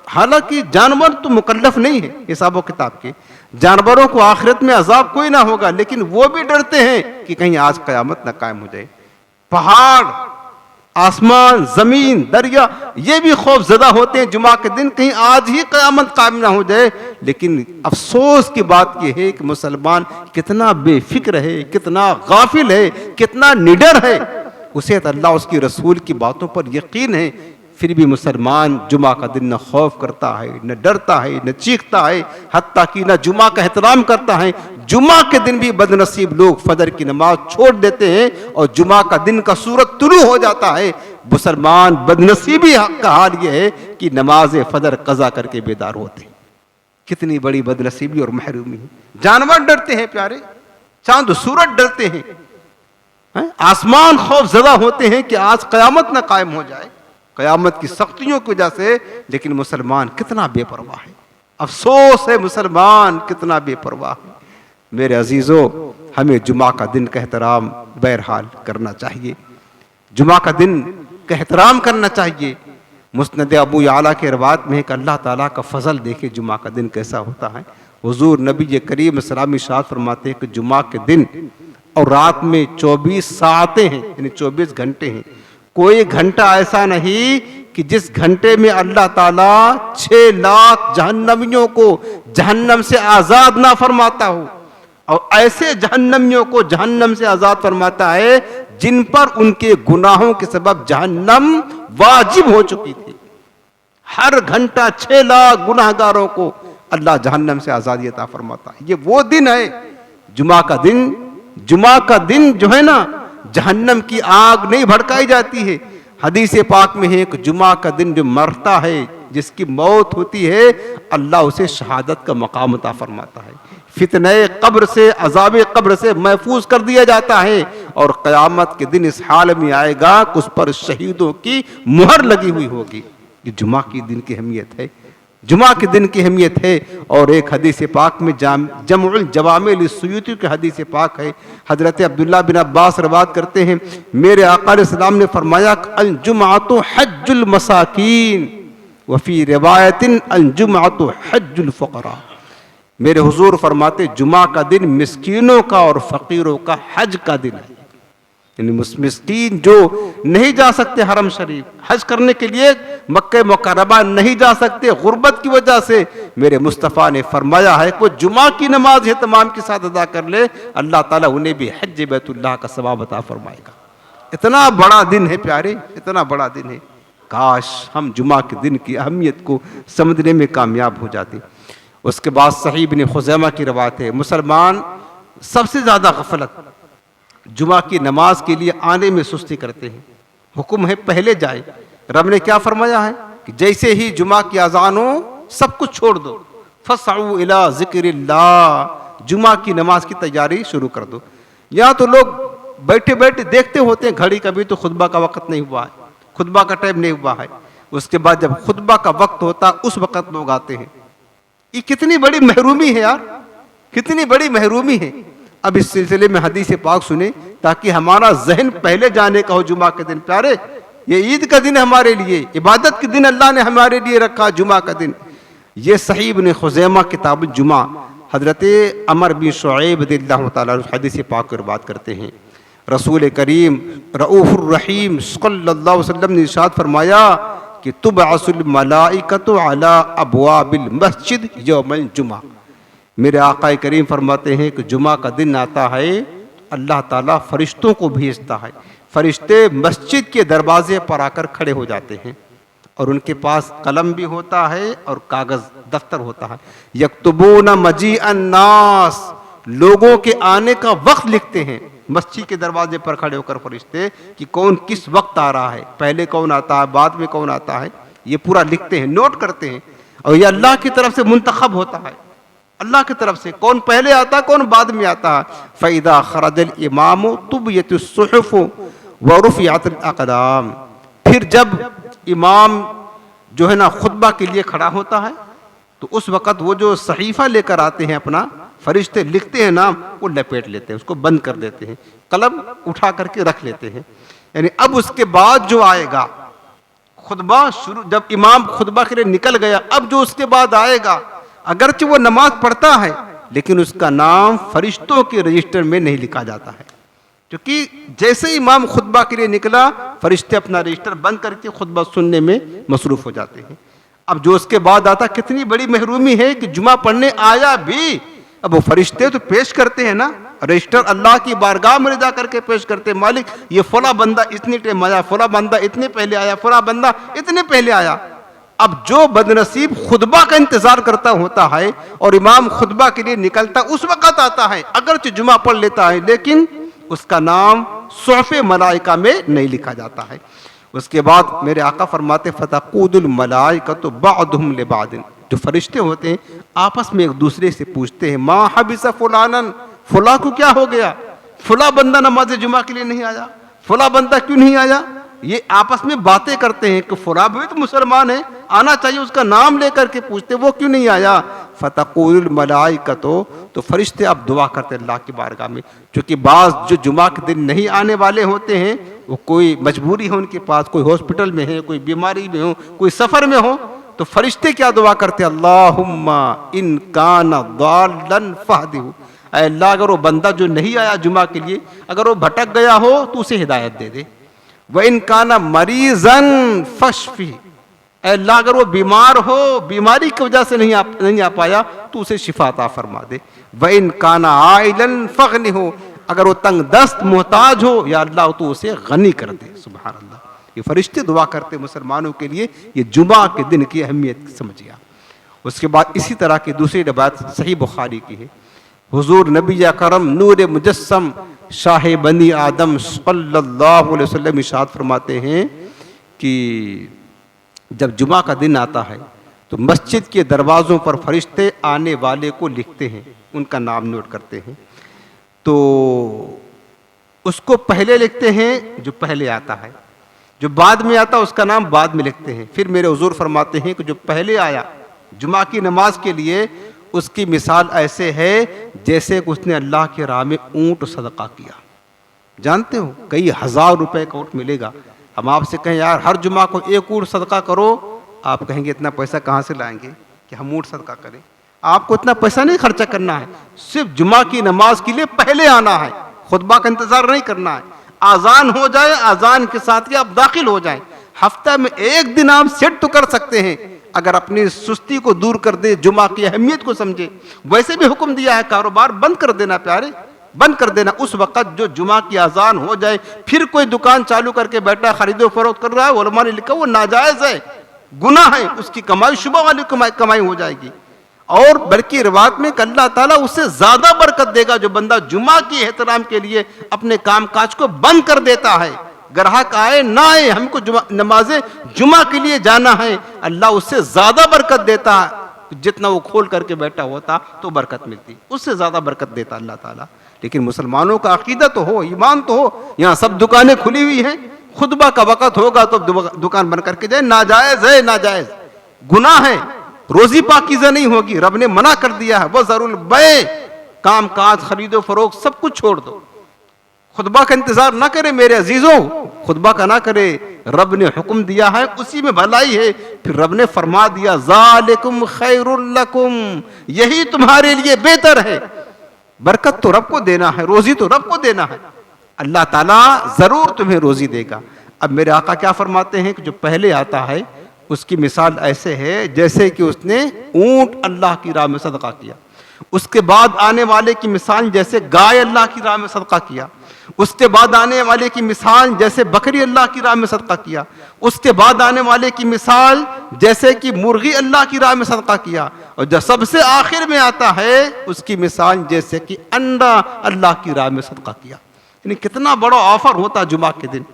हालांकि जानवर तो मुकल्लफ नहीं है हिसाब किताब के, जानवरों को आखिरत में अजाब कोई ना होगा, लेकिन वो भी डरते हैं कि कहीं आज क़यामत ना कायम हो जाए। पहाड़, आसमान, जमीन, दरिया, ये भी खौफजदा होते हैं जुमा के दिन कहीं आज ही क़यामत कायम ना हो जाए। लेकिन अफसोस की बात यह है कि मुसलमान कितना बेफिक्र है, कितना गाफिल है, कितना निडर है, उसे अल्लाह उसकी रसूल की बातों पर यकीन है, फिर भी मुसलमान जुमा का दिन न खौफ करता है, न डरता है, न चीखता है, हत्ता कि न जुमा का एहतराम करता है। जुमा के दिन भी बदनसीब लोग फजर की नमाज छोड़ देते हैं और जुमा का दिन का सूरज तुलू हो जाता है। मुसलमान बदनसीबी का हाल यह है कि नमाज फजर कज़ा करके बेदार होते हैं। कितनी बड़ी बदनसीबी और महरूमी है। जानवर डरते हैं प्यारे, चांद सूरज डरते हैं, आसमान खौफजदा होते हैं कि आज क़यामत न कायम हो जाए क़यामत की सख्तियों की वजह से। लेकिन मुसलमान कितना बेपरवाह है, अफसोस है मुसलमान कितना बेपरवाह है। मेरे अजीज़ों, हमें जुमा का दिन का एहतराम बहरहाल करना चाहिए, जुमा का दिन का एहतराम करना चाहिए। मुस्नद अबू याला के रवायत में है कि अल्लाह ताला का फजल देखे जुमा का दिन कैसा होता है। हुजूर नबी करीम सलामी शाद फरमाते हैं कि जुमा के दिन और रात में 24 सातें हैं, यानी 24 घंटे हैं। कोई घंटा ऐसा नहीं कि जिस घंटे में अल्लाह ताला 6 लाख जहन्नमियों को जहन्नम से आज़ाद ना फरमाता हो, और ऐसे जहन्नमियों को जहन्नम से आज़ाद फरमाता है जिन पर उनके गुनाहों के सबब जहन्नम वाजिब हो चुकी थी। हर घंटा 6 लाख गुनाहगारों को अल्लाह जहन्नम से आज़ादी अता फरमाता है। ये वो दिन है जुमा का दिन। जुमा का दिन जो है ना, जहन्नम की आग नहीं भड़काई जाती है। हदीस पाक में है कि जुमा का दिन जो मरता है, जिसकी मौत होती है, अल्लाह उसे शहादत का मकाम अता फरमाता है। फितने कब्र से, अज़ाब कब्र से महफूज कर दिया जाता है, और क़यामत के दिन इस हाल में आएगा कि उस पर शहीदों की मुहर लगी हुई होगी। ये जुमा की दिन की अहमियत है, जुमा के दिन की अहमियत है। और एक हदीस पाक में जमुल जवामे लिस्सुयूती की हदीस पाक है, हजरत अब्दुल्ला बिन अब्बास रवायत करते हैं, मेरे आका अलैहिस्सलाम ने फरमाया अल जुमातु हज्जुल मसाकीन वफी रिवायतिन अल जुमातु हज्जुल फुकरा। मेरे हुजूर फरमाते जुमा का दिन मिस्कीनों का और फकीरों का हज का दिन है। यानी मिस्कीन जो नहीं जा सकते हरम शरीफ हज करने के लिए, मक्के मुकर्रमा नहीं जा सकते गुर्बत की वजह से, मेरे मुस्तफ़ा ने फरमाया है कि जुमा की नमाज एहतमाम के साथ अदा कर ले, अल्लाह ताला उन्हें भी हज बैतुल्लाह का सवाब अता फरमाएगा। इतना बड़ा दिन है प्यारे, इतना बड़ा दिन है। काश हम जुमा के दिन की अहमियत को समझने में कामयाब हो जाते। उसके बाद सही इब्न खुज़ैमा की रवायत है, मुसलमान सबसे ज़्यादा गफलत जुमा की नमाज के लिए आने में सुस्ती करते हैं। हुक्म है पहले जाए। रब ने क्या फरमाया है कि जैसे ही जुमा की अजान हो सब कुछ छोड़ दो, फसऊ इला ज़िक्रिल्लाह, जुमा की नमाज की तैयारी शुरू कर दो। यहाँ तो लोग बैठे बैठे देखते होते हैं घड़ी, कभी तो खुतबा का वक्त नहीं हुआ है, खुतबा का टाइम नहीं हुआ है। उसके बाद जब खुतबा का वक्त होता उस वक्त लोग आते हैं। ये कितनी बड़ी महरूमी है यार, कितनी बड़ी महरूमी है। अब इस सिलसिले में हदीस पाक सुने ताकि हमारा जहन पहले जाने का हो जुमा के दिन। प्यारे ये ईद का दिन है हमारे लिए, इबादत के दिन अल्लाह ने हमारे लिए रखा जुमा का दिन। ये सही इब्न खुज़ैमा किताब जुमा हजरत अमर बिन शुऐब रज़ियल्लाहु तआला अन्हु हदीस पाक की बात करते हैं। रसूल करीम रऊफुर रहीम सल्लल्लाहु अलैहि वसल्लम ने इरशाद फरमाया कि तुबअसुल मलाइकतु अला अबवाबिल मस्जिद यौमल जुमा। मेरे आका करीम फरमाते हैं कि जुमा का दिन आता है, अल्लाह ताला फरिश्तों को भेजता है। फरिश्ते मस्जिद के दरवाजे पर आकर खड़े हो जाते हैं और उनके पास कलम भी होता है और कागज दफ्तर होता है। यक्तुबून मजी अन्नास, लोगों के आने का वक्त लिखते हैं। मस्जिद के दरवाजे पर खड़े होकर फरिश्ते कि कौन किस वक्त आ रहा है, पहले कौन आता है, बाद में कौन आता है, ये पूरा लिखते हैं, नोट करते हैं। और ये अल्लाह की तरफ से मुंतखब होता है, अल्लाह की तरफ से कौन पहले आता है कौन बाद में आता है। फ़ैदा खरजल इमाम तुबियतुस सुहुफ व रुफ़िअतल अक़दाम। फिर जब इमाम जो है ना खुतबा के लिए खड़ा होता है तो उस वक़्त वो जो सहीफ़ा लेकर आते हैं अपना, फरिश्ते लिखते हैं नाम, वो लपेट लेते हैं, उसको बंद कर देते हैं, कलम उठा करके रख लेते हैं। यानी अब उसके बाद जो आएगा खुतबा शुरू, जब इमाम खुतबा के लिए निकल गया, अब जो उसके बाद आएगा अगरचे वो नमाज पढ़ता है लेकिन उसका नाम फरिश्तों के रजिस्टर में नहीं लिखा जाता है, क्योंकि जैसे इमाम खुतबा के लिए निकला फरिश्ते अपना रजिस्टर बंद करके खुतबा सुनने में मसरूफ हो जाते हैं। अब जो उसके बाद आता, कितनी बड़ी महरूमी है कि जुमा पढ़ने आया भी, अब वो फरिश्ते तो पेश करते हैं ना, रजिस्टर अल्लाह की बारगाह में जा करके पेश करते हैं, मालिक ये फला बंदा इतनी टाइम आया, फला बंदा इतने पहले आया, फला बंदा इतने पहले आया। अब जो बदनसीब खुतबा का इंतजार करता होता है और इमाम खुतबा के लिए निकलता उस वक्त आता है, अगरचे जुमा पढ़ लेता है लेकिन उसका नाम सुहफ़े मलाइका में नहीं लिखा जाता है। उसके बाद मेरे आका फरमाते फतक़ूदुल मलाइकतु बअदुहुम लिबादिन, जो फरिश्ते होते हैं आपस में एक दूसरे से पूछते हैं, मा हबिसा फुलानन, फुला को क्या हो गया, फुला बंदा नमाज जुमा के लिए नहीं आया, फुला बंदा क्यों नहीं आया। ये आपस में बातें करते हैं कि फुला भी तो मुसलमान है, आना चाहिए, उसका नाम लेकर के पूछते वो क्यों नहीं आया। फतक़ूलुल मलाइकतु, तो फरिश्ते अब दुआ करते अल्लाह की बारगाह में, क्योंकि बाज़ जो जुमा के दिन नहीं आने वाले होते हैं वो कोई मजबूरी है उनके पास, कोई हॉस्पिटल में है, कोई बीमारी में हो, कोई सफ़र में हो, तो फरिश्ते क्या दुआ करते, अल्लाहुम्मा इन काना दाल्लन फहदिहु, ऐ अल्लाह अगर वो बंदा जो नहीं आया जुमा के लिए, अगर वो भटक गया हो तो उसे हिदायत दे दे। व इन काना मरीजन फशफी, ऐ अल्लाह अगर वो बीमार हो, बीमारी की वजह से नहीं आ पाया तो उसे शिफा अता फरमा दे। व इन काना आइलन फगनिहु, अगर वो तंग दस्त मोहताज हो, या अल्लाह तो उसे गनी कर दे। सुभान अल्लाह, ये फरिश्ते दुआ करते मुसलमानों के लिए। ये जुमा के दिन की अहमियत समझिए। उसके बाद इसी तरह की दूसरी रिवायत सही बुखारी की है। हुजूर नबी करम नूर मुजस्सम शाह बनी आदम सल्लल्लाहु अलैहि वसल्लम इरशाद फरमाते हैं कि जब जुमा का दिन आता है तो मस्जिद के दरवाज़ों पर फरिश्ते आने वाले को लिखते हैं, उनका नाम नोट करते हैं। तो उसको पहले लिखते हैं जो पहले आता है, जो बाद में आता उसका नाम बाद में लिखते हैं। फिर मेरे हुजूर फरमाते हैं कि जो पहले आया जुमा की नमाज के लिए, उसकी मिसाल ऐसे है जैसे कि उसने अल्लाह के राह में ऊँट सदका किया। जानते हो कई हज़ार रुपए का ऊँट मिलेगा। हम आपसे कहें यार हर जुमा को एक ऊँट सदका करो, आप कहेंगे इतना पैसा कहाँ से लाएंगे कि हम ऊँट सदका करें। आपको इतना पैसा नहीं खर्चा करना है, सिर्फ जुमा की नमाज के लिए पहले आना है, खुतबा का इंतजार नहीं करना है। आजान हो जाए, आजान के साथ ही आप दाखिल हो जाएं। हफ्ता में एक दिन आप सेट तो कर सकते हैं, अगर अपनी सुस्ती को दूर कर दे, जुमा की अहमियत को समझे। वैसे भी हुक्म दिया है कारोबार बंद कर देना प्यारे, बंद कर देना उस वक्त जो जुमा की आजान हो जाए। फिर कोई दुकान चालू करके बैठा खरीदो फरोख्त कर रहा है, उलमा ने लिखा वो नाजायज है, गुनाह है, उसकी कमाई शुबह वाली कमाई हो जाएगी। और बल्कि रिवायत में अल्लाह ताला उससे ज्यादा बरकत देगा जो बंदा जुमा की एहतराम के लिए अपने काम काज को बंद कर देता है। ग्राहक आए ना आए, हमको नमाजे जुमा के लिए जाना है, अल्लाह उससे ज्यादा बरकत देता है। जितना वो खोल करके बैठा होता तो बरकत मिलती, उससे ज्यादा बरकत देता अल्लाह ताला। लेकिन मुसलमानों का अकीदा तो हो, ईमान तो हो। यहाँ सब दुकानें खुली हुई हैं, खुतबा का वक़्त होगा तो दुकान बंद करके जाए, नाजायज है, नाजायज गुनाह है, रोजी पाकीज़ा नहीं होगी। रब ने मना कर दिया है, वो जरूर बे काम काज खरीदो फरोख्त सब कुछ छोड़ दो। खुतबा का इंतजार ना करे मेरे अजीजों, खुतबा का ना करे। रब ने हुक्म दिया है, उसी में भलाई है। फिर रब ने फरमा दिया ज़ालिकुम खैरुल लकुम, यही तुम्हारे लिए बेहतर है। बरकत तो रब को देना है, रोजी तो रब को देना है, अल्लाह ताला जरूर तुम्हें रोजी देगा। अब मेरे आका क्या फरमाते हैं कि जो पहले आता है उसकी मिसाल ऐसे है जैसे कि उसने ऊंट अल्लाह की राह में सदका किया। उसके बाद आने वाले की मिसाल जैसे गाय अल्लाह की राह में सदका किया। उसके बाद आने वाले की मिसाल जैसे बकरी अल्लाह की राह में सदका किया। उसके बाद आने वाले की मिसाल जैसे कि मुर्गी अल्लाह की राह में सदका किया। और जो सबसे आखिर में आता है उसकी मिसाल जैसे कि अंडा अल्लाह की राह में सदका किया। यानी कितना बड़ा ऑफर होता है जुमा के दिन।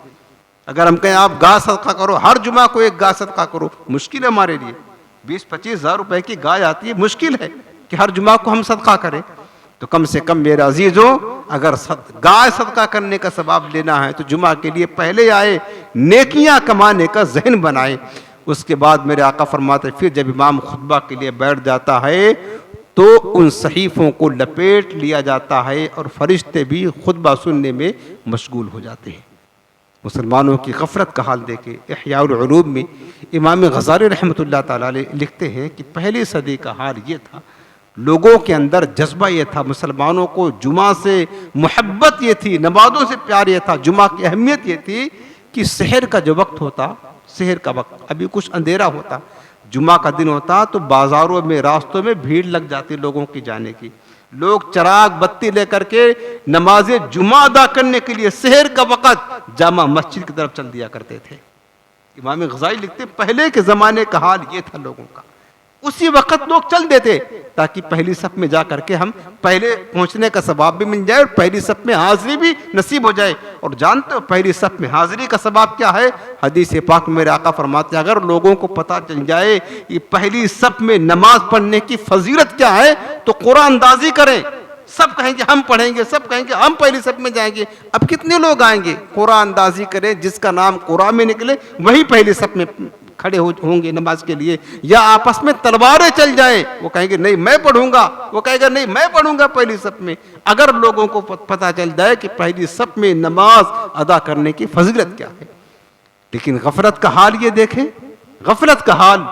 अगर हम कहें आप गाय सदका करो, हर जुमा को एक गाय सदका करो, मुश्किल है हमारे लिए। 20-25 हज़ार रुपए की गाय आती है, मुश्किल है कि हर जुमा को हम सदका करें। तो कम से कम मेरे अजीजों, अगर गाय सदका करने का सवाब लेना है तो जुमा के लिए पहले आए, नेकियां कमाने का जहन बनाए। उसके बाद मेरे आका फरमाते फिर जब इमाम खुतबा के लिए बैठ जाता है तो उन सहीफों को लपेट लिया जाता है और फरिश्ते भी खुतबा सुनने में मशगूल हो जाते हैं। मुसलमानों की गफलत का हाल देखे इहयाउल उलूम में इमाम गज़ाली रहमतुल्लाह ताला अलैह लिखते हैं कि पहली सदी का हाल ये था, लोगों के अंदर जज्बा ये था, मुसलमानों को जुमा से मोहब्बत ये थी, नमाज़ों से प्यार ये था, जुमा की अहमियत ये थी कि सहर का जो वक्त होता, सहर का वक्त अभी कुछ अंधेरा होता, जुमा का दिन होता तो बाज़ारों में रास्तों में भीड़ लग जाती लोगों की जाने की। लोग चराग बत्ती लेकर के नमाज़े जुमा अदा करने के लिए सहर का वक़्त जामा मस्जिद की तरफ चल दिया करते थे। इमाम गज़ाली लिखते पहले के ज़माने का हाल ये था लोगों का, उसी वक्त लोग चल देते ताकि पहली सफ में जा करके हम पहले पहुंचने का सवाब भी मिल जाए और पहली सफ में हाजिरी भी नसीब हो जाए। और जानते हो पहली सफ में हाजिरी का सवाब क्या है? हदीस पाक में मेरे आका फरमाते हैं अगर लोगों को पता चल जाए कि पहली सफ में नमाज पढ़ने की फजीलत क्या है तो कुरान अंदाजी करें। सब कहेंगे हम पढ़ेंगे, सब कहेंगे हम पहली सफ में जाएंगे। अब कितने लोग आएंगे? कुरान अंदाजी करें, जिसका नाम कुरान में निकले वही पहली सफ में खड़े होंगे नमाज के लिए। या आपस में तलवारें चल जाए, वो कहेंगे नहीं मैं पढ़ूंगा, वो कहेगा नहीं मैं पढ़ूंगा पहली सफ में। अगर लोगों को पता चल जाए कि पहली सफ में नमाज अदा करने की फजीलत क्या है। लेकिन गफलत का हाल ये देखें, गफलत का हाल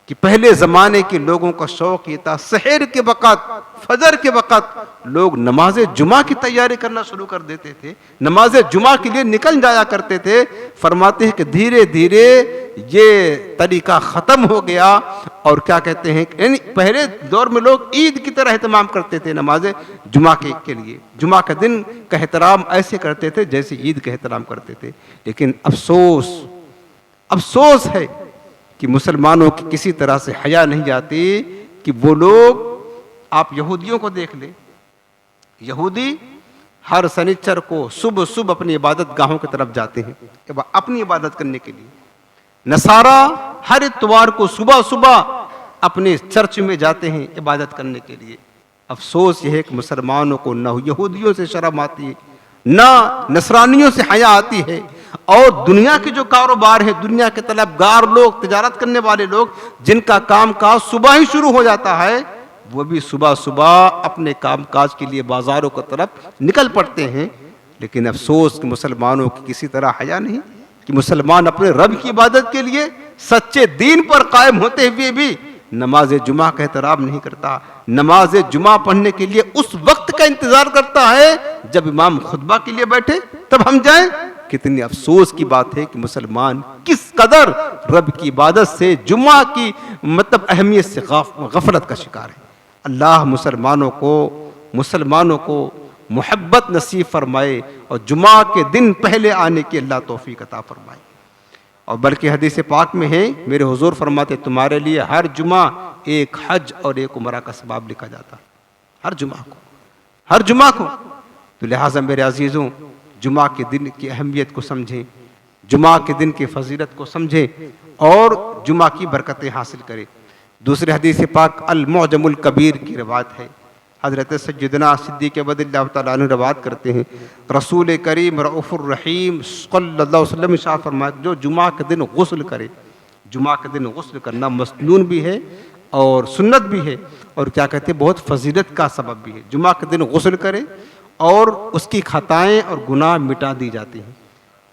कि पहले ज़माने के लोगों का शौक़ ये था, सहर के वक़्त, फजर के वक़्त लोग नमाज जुमा की तैयारी करना शुरू कर देते थे, नमाज जुमा के लिए निकल जाया करते थे। फरमाते हैं कि धीरे धीरे ये तरीका ख़त्म हो गया और क्या कहते हैं, यानी पहले दौर में लोग ईद की तरह एहतमाम करते थे नमाज जुमा के लिए, जुमा का दिन का एहतराम ऐसे करते थे जैसे ईद का एहतराम करते थे। लेकिन अफसोस है कि मुसलमानों की किसी तरह से हया नहीं जाती कि वो लोग, आप यहूदियों को देख ले, यहूदी हर शनिचर को सुबह सुबह अपनी इबादत गाहों की तरफ जाते हैं अपनी इबादत करने के लिए। नसारा हर इतवार को सुबह सुबह अपने चर्च में जाते हैं इबादत करने के लिए। अफसोस यह है कि मुसलमानों को न यहूदियों से शर्म आती है, न नसरानियों से हया आती है, और दुनिया के जो कारोबार है, दुनिया के तलबगार लोग, तिजारत करने वाले लोग, जिनका काम काज सुबह ही शुरू हो जाता है, वो भी सुबह सुबह अपने काम काज के लिए बाजारों की तरफ निकल पड़ते हैं। लेकिन अफसोस कि मुसलमानों की किसी तरह हया नहीं कि मुसलमान अपने रब की इबादत के लिए सच्चे दीन पर कायम होते हुए भी नमाज जुमा का एहतराम नहीं करता, नमाज जुमा पढ़ने के लिए उस वक्त का इंतजार करता है जब इमाम खुतबा के लिए बैठे तब हम जाएं। कितनी अफसोस की बात है कि मुसलमान किस कदर रब की इबादत से, जुमा की मतलब अहमियत से गफलत का शिकार है। अल्लाह मुसलमानों को मोहब्बत नसीब फरमाए और जुमा के दिन पहले आने की अल्लाह तौफीक अता फरमाए। और बल्कि हदीस पाक में है, मेरे हुजूर फरमाते तुम्हारे लिए हर जुमा एक हज और एक उमरा का सवाब लिखा जाता, हर जुमा को। तो लिहाजा मेरे अजीज़ों, जुमा के दिन की अहमियत को समझें, जुमा के दिन की फजीलत को समझें और जुमा की बरकतें हासिल करें। दूसरे हदीस पाक अल-मुअजमुल कबीर की रिवायत है, हज़रत सय्यदना सिद्दीक़ रज़ियल्लाहु तआला अन्हु रिवायत करते हैं, रसूल करीम रऊफ़ुर रहीम सल्लल्लाहु अलैहि वसल्लम इरशाद फरमाया, जो जुमा के दिन गुस्ल करे, जुमा के दिन गुस्ल करना मसनून भी है और सुन्नत भी है और क्या कहते हैं बहुत फजीलत का सबब भी है। जुमा के दिन गुस्ल करे और उसकी खताएं और गुनाह मिटा दी जाती हैं।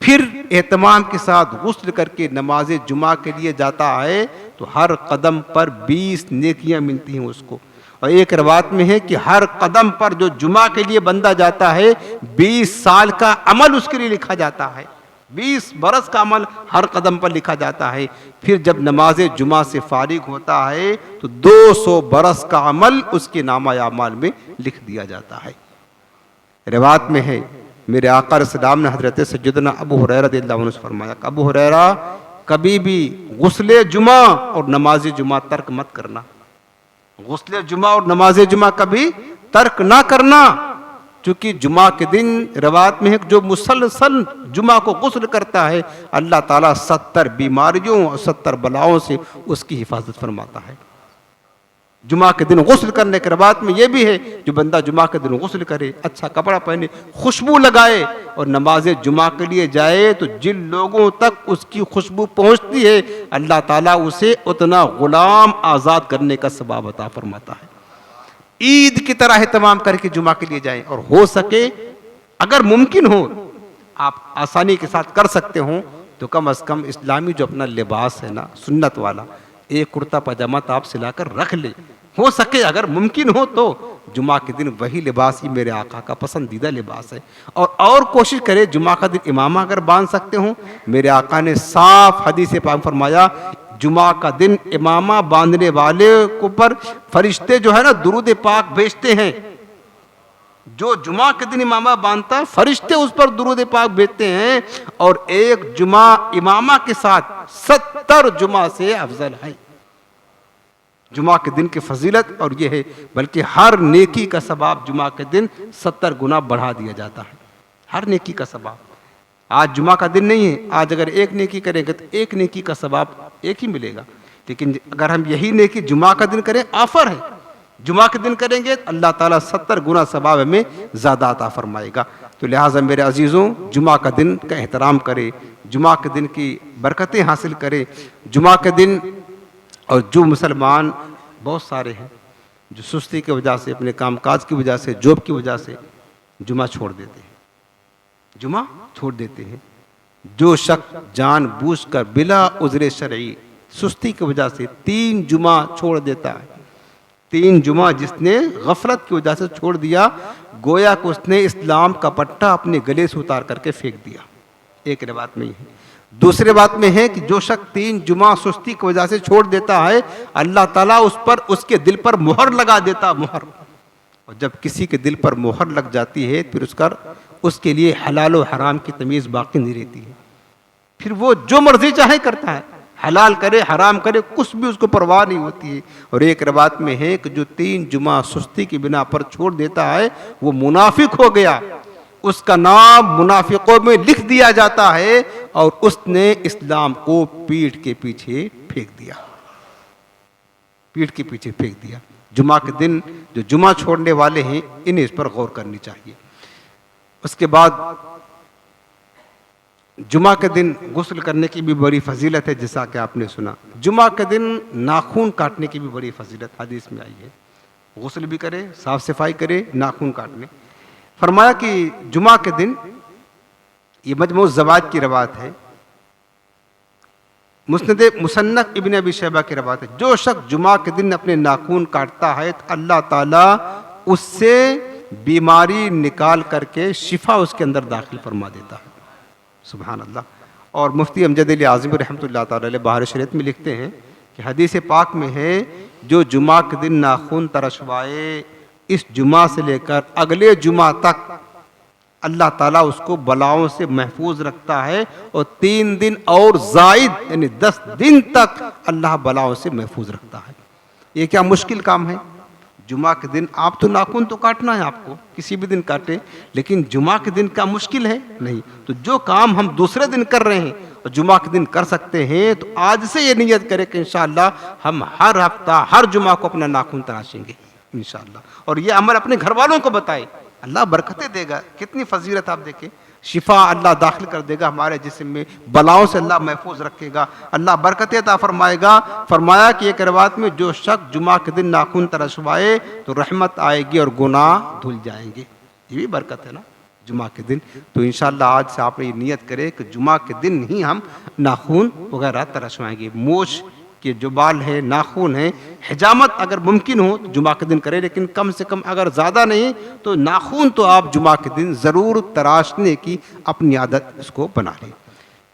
फिर एहतमाम के साथ गुस्ल करके नमाज जुमा के लिए जाता है तो हर कदम पर 20 नेकियां मिलती हैं उसको। और एक रवायत में है कि हर कदम पर जो जुमा के लिए बंदा जाता है 20 साल का अमल उसके लिए लिखा जाता है, 20 बरस का अमल हर कदम पर लिखा जाता है। फिर जब नमाज जुमा से फारिग होता है तो 200 बरस का अमल उसके नामा अमाल में लिख दिया जाता है। रिवायत में है, मेरे आका रसूलुल्लाह ने हज़रत सय्यदना अबू हुरैरा रज़ियल्लाहु अन्हु से फरमाया, अबू हुरैरा कभी भी गुस्ले जुमा और नमाज जुमा तर्क मत करना, गुस्ले जुमा और नमाज जुमा कभी तर्क ना करना, क्योंकि जुमा के दिन रिवायत में है जो मुसलसल जुमा को गुस्ल करता है अल्लाह ताला 70 बीमारियों और 70 बलाओं से उसकी हिफाजत फरमाता है। जुमा के दिन गुस्ल करने के बाद में ये भी है, जो बंदा जुमा के दिन गुस्ल करे, अच्छा कपड़ा पहने, खुशबू लगाए और नमाज जुमा के लिए जाए तो जिन लोगों तक उसकी खुशबू पहुंचती है अल्लाह ताला उसे उतना गुलाम आज़ाद करने का सवाब अता फरमाता है। ईद की तरह एहतमाम करके जुमा के लिए जाए और हो सके अगर मुमकिन हो आप आसानी के साथ कर सकते हो तो कम अज़ कम इस्लामी जो अपना लिबास है ना सुन्नत वाला, एक कुर्ता पजामा तो आप सिलाकर रख ले। हो सके अगर मुमकिन हो तो जुमा के दिन वही लिबास ही मेरे आका का पसंदीदा लिबास है। और कोशिश करें जुमा का दिन इमामा अगर बांध सकते हो, मेरे आका ने साफ हदीस पाक फरमाया जुमा का दिन इमामा बांधने वाले को पर फरिश्ते जो है ना दुरूद पाक भेजते हैं। जो जुमा के दिन इमामा बांधता है फरिश्ते उस पर दुरूद पाक भेजते हैं और एक जुमा इमामा के साथ 70 जुमा से अफजल है। जुमा के दिन की फजीलत और ये है, बल्कि हर नेकी का सवाब जुमा के दिन 70 गुना बढ़ा दिया जाता है, हर नेकी का सवाब। आज जुमा का दिन नहीं है, आज अगर एक नेकी करेंगे तो एक नेकी का सवाब एक ही मिलेगा, लेकिन अगर हम यही नेकी जुमा का दिन करें, ऑफर है, जुमा के दिन करेंगे तो अल्लाह ताला 70 गुना सवाब हमें ज़्यादा अता फरमाएगा। तो लिहाजा मेरे अजीज़ों, जुमा का दिन का एहतराम करें, जुमा के दिन की बरकतें हासिल करें। जुमा के दिन और जो मुसलमान बहुत सारे हैं जो सुस्ती की वजह से, अपने कामकाज की वजह से, जॉब की वजह से जुमा छोड़ देते हैं, जुमा छोड़ देते हैं। जो शख्स जानबूझकर बिला उज़्र शरई सुस्ती की वजह से 3 जुमा छोड़ देता है, 3 जुमा जिसने गफलत की वजह से छोड़ दिया, गोया को उसने इस्लाम का पट्टा अपने गले से उतार करके फेंक दिया। एक बात में है। दूसरे बात में है कि जो शख्स 3 जुमा सुस्ती की वजह से छोड़ देता है, अल्लाह ताला उस पर, उसके दिल पर मोहर लगा देता, मोहर। और जब किसी के दिल पर मोहर लग जाती है फिर उसके लिए हलाल और हराम की तमीज़ बाकी नहीं रहती है। फिर वो जो मर्जी चाहे करता है, हलाल करे हराम करे, कुछ भी उसको परवाह नहीं होती है। और एक रवायत में है कि जो 3 जुमा सुस्ती की बिना पर छोड़ देता है वो मुनाफिक हो गया, उसका नाम मुनाफिकों में लिख दिया जाता है और उसने इस्लाम को पीठ के पीछे फेंक दिया, पीठ के पीछे फेंक दिया। जुमा के दिन जो जुमा छोड़ने वाले हैं इन्हें इस पर गौर करनी चाहिए। उसके बाद जुमा के दिन गुस्ल करने की भी बड़ी फजीलत है, जैसा कि आपने सुना। जुमा के दिन नाखून काटने की भी बड़ी फजीलत हदीस में आई है। गुस्ल भी करे, साफ सफाई करे, नाखून काटने। फरमाया कि जुमा के दिन, ये मजमू ज़वाज की रवायत है, मुसन्नफ इब्न अबी शैबा की रवायत है, जो शख्स जुमा के दिन अपने नाखून काटता है तो अल्लाह ताला उससे बीमारी निकाल करके शिफा उसके अंदर दाखिल फरमा देता है। सुभान अल्लाह। और मुफ्ती अमजद अली आज़मी रहमतुल्लाह ताला अलैह बहार शरीयत में लिखते हैं कि हदीस पाक में है, जो जुमा के दिन नाखून तरशवाए, इस जुमा से लेकर अगले जुमा तक अल्लाह ताला उसको बलाओं से महफूज रखता है, और 3 दिन और जायद यानी 10 दिन तक अल्लाह बलाओं से महफूज रखता है। ये क्या मुश्किल काम है? जुमा के दिन आप तो नाखून तो काटना है आपको, किसी भी दिन काटे, लेकिन जुमा के दिन क्या मुश्किल है? नहीं। तो जो काम हम दूसरे दिन कर रहे हैं और जुमा के दिन कर सकते हैं, तो आज से ये नियत करें कि इंशाअल्लाह हम हर हफ्ता हर जुमा को अपना नाखून तराशेंगे इंशाअल्लाह। और ये अमल अपने घर वालों को बताए, अल्लाह बरकतें देगा। कितनी फजीलत आप देखें, शिफा अल्लाह दाखिल कर देगा हमारे जिस्म में, बलाओं से अल्लाह महफूज रखेगा, अल्लाह बरकतें अता फरमाएगा। फरमाया कि एक रिवायत में जो शख्स जुमा के दिन नाखून तरशवाए तो रहमत आएगी और गुनाह धुल जाएंगे। ये भी बरकत है ना जुमा के दिन। तो इंशाअल्लाह आज से आप ये नियत करें कि जुमा के दिन ही हम नाखून वगैरह तरशवाएंगे। मोश के जो बाल है, नाखून है, हिजामत अगर मुमकिन हो तो जुमा के दिन करें, लेकिन कम से कम अगर ज़्यादा नहीं तो नाखून तो आप जुमा के दिन ज़रूर तराशने की अपनी आदत इसको बना लें।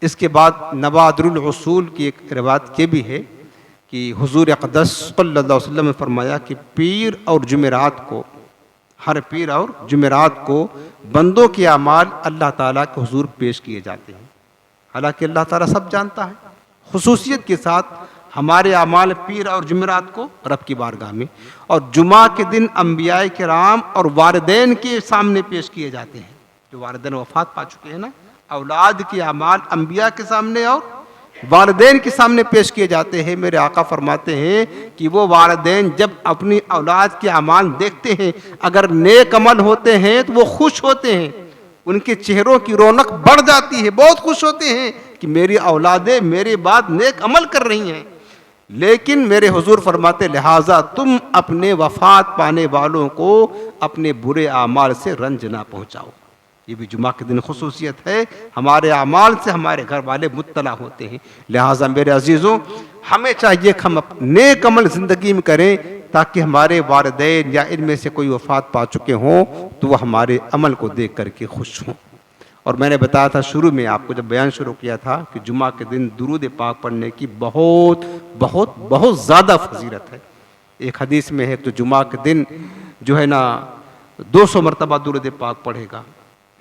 इसके बाद नवादरुल उसूल की एक रिवायत ये भी है कि हुजूर अक़दस सल्लल्लाहु अलैहि वसल्लम ने फरमाया कि पीर और जुमेरात को, हर पीर और जुमेरात को बंदों के अमाल अल्लाह ताला के हुजूर पेश किए जाते हैं। हालांकि अल्लाह ताला सब जानता है, खुसूसियत के साथ हमारे अमाल पीर और जुमेरात को रब की बारगाह में, और जुमा के दिन अंबियाए किराम और वालिदैन के सामने पेश किए जाते हैं। जो वालिदैन वफात पा चुके हैं ना, औलाद के अमाल अंबिया के सामने और वालिदैन के सामने पेश किए जाते हैं। मेरे आका फरमाते हैं कि वो वालिदैन जब अपनी औलाद के अमाल देखते हैं, अगर नेक अमल होते हैं तो वो खुश होते हैं, उनके चेहरों की रौनक बढ़ जाती है, बहुत खुश होते हैं कि मेरी औलादें मेरे बाद नेक अमल कर रही हैं। लेकिन मेरे हुजूर फरमाते, लिहाजा तुम अपने वफात पाने वालों को अपने बुरे आमाल से रंज ना पहुंचाओ। ये भी जुमा के दिन खुसूसियत है, हमारे आमाल से हमारे घर वाले मुत्तला होते हैं। लिहाजा मेरे अजीज़ों, हमें चाहिए कि हम नेक अमल ज़िंदगी में करें ताकि हमारे वालिदैन या इनमें से कोई वफात पा चुके हों तो वह हमारे अमल को देख करके खुश हों। और मैंने बताया था शुरू में आपको जब बयान शुरू किया था कि जुमा के दिन दुरूद पाक पढ़ने की बहुत बहुत बहुत ज़्यादा फजीलत है। एक हदीस में है तो जुमा के दिन जो है ना 200 मरतबा दुरूद पाक पढ़ेगा,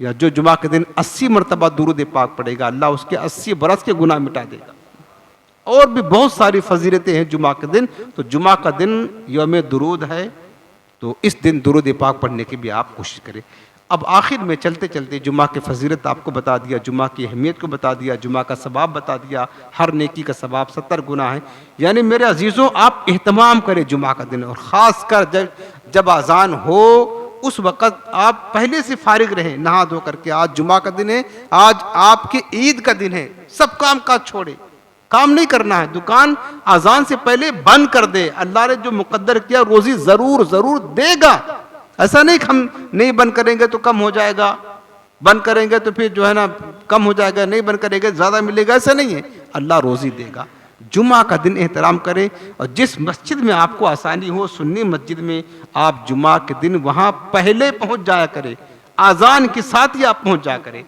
या जो जुमा के दिन 80 मरतबा दुरूद पाक पढ़ेगा, अल्लाह उसके 80 बरस के गुनाह मिटा देगा। और भी बहुत सारी फजीलतें हैं जुमा के दिन। तो जुमा का दिन यौम दुरूद है, तो इस दिन दुरूद पाक पढ़ने की भी आप कोशिश करें। अब आखिर में चलते चलते जुमा की फजीलत आपको बता दिया, जुमा की अहमियत को बता दिया, जुमा का सवाब बता दिया, हर नेकी का सवाब 70 गुना है। यानी मेरे अजीज़ों, आप एहतमाम करें जुमा का दिन, और ख़ास कर जब अजान हो उस वक़्त आप पहले से फारिग रहें, नहा धो करके। आज जुमा का दिन है, आज आपके ईद का दिन है, सब काम काज छोड़े, काम नहीं करना है, दुकान अजान से पहले बंद कर दे। अल्लाह ने जो मुकद्दर किया रोज़ी ज़रूर ज़रूर देगा। ऐसा नहीं कि हम नहीं बंद करेंगे तो कम हो जाएगा, बंद करेंगे तो फिर जो है ना कम हो जाएगा, नहीं बंद करेंगे ज़्यादा मिलेगा, ऐसा नहीं है। अल्लाह रोज़ी देगा। जुमा का दिन एहतराम करें, और जिस मस्जिद में आपको आसानी हो, सुन्नी मस्जिद में, आप जुमा के दिन वहाँ पहले पहुँच जाया करें, आज़ान के साथ ही आप पहुँच जाया करें।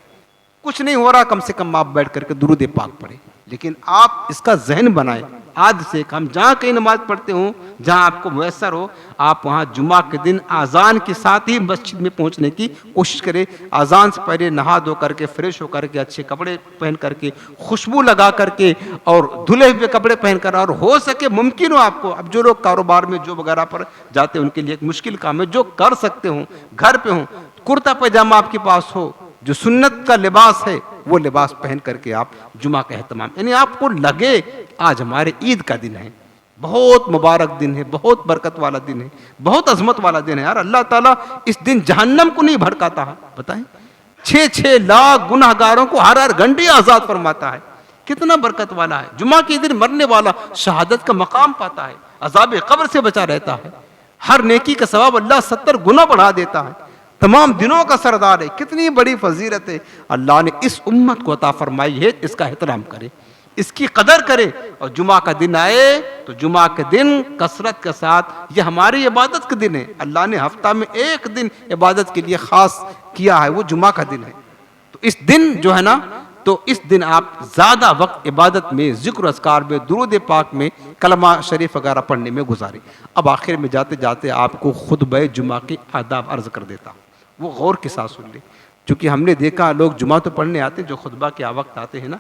कुछ नहीं हो रहा, कम से कम आप बैठ करके दुरूद पाक पढ़े, लेकिन आप इसका जहन बनाएं आज से। हम जहाँ कहीं नमाज पढ़ते हो, जहाँ आपको मैसर हो, आप वहाँ जुमा के दिन आज़ान के साथ ही मस्जिद में पहुँचने की कोशिश करें। आज़ान से पहले नहा धो करके, फ्रेश हो करके, अच्छे कपड़े पहन करके, खुशबू लगा करके और धुले हुए कपड़े पहन कर, और हो सके मुमकिन हो आपको, अब जो लोग कारोबार में जो वगैरह पर जाते हैं उनके लिए एक मुश्किल काम है, जो कर सकते हो घर पे हो, कुर्ता पैजामा आपके पास हो, जो सुन्नत का लिबास है वो लिबास पहन करके आप जुमा का एहतमाम, यानी आपको लगे आज हमारे ईद का दिन है, बहुत मुबारक दिन है, बहुत बरकत वाला दिन है, बहुत अजमत वाला दिन है। यार अल्लाह ताला इस दिन जहन्नम को नहीं भड़काता है, बताएं, 6-6 लाख गुनाहगारों को हर हर घंटे आजाद फरमाता है, कितना बरकत वाला है। जुमा के दिन मरने वाला शहादत का मकाम पाता है, अजाब कब्र से बचा रहता है, हर नेकी का सवाब अल्लाह 70 गुना बढ़ा देता है, तमाम दिनों का सरदार है। कितनी बड़ी फजीलत है अल्लाह ने इस उम्मत को अता फरमाई है, इसका एहतराम करे, इसकी कदर करे। और जुमा का दिन आए तो जुमा के दिन कसरत के साथ, ये हमारी इबादत का दिन है, अल्लाह ने हफ्ता में एक दिन इबादत के लिए ख़ास किया है, वो जुमा का दिन है। तो इस दिन जो है ना, तो इस दिन आप ज़्यादा वक्त इबादत में, ज़िक्र अस्कार में, दुरूद पाक में, कलमा शरीफ वगैरह पढ़ने में गुजारें। अब आखिर में जाते जाते आपको खुतबा जुमा के आदाब अर्ज़ कर देता हूँ, वो गौर के साथ सुन ले, क्योंकि हमने देखा लोग जुमा तो पढ़ने आते हैं, जो खुतबा के वक्त आते हैं ना,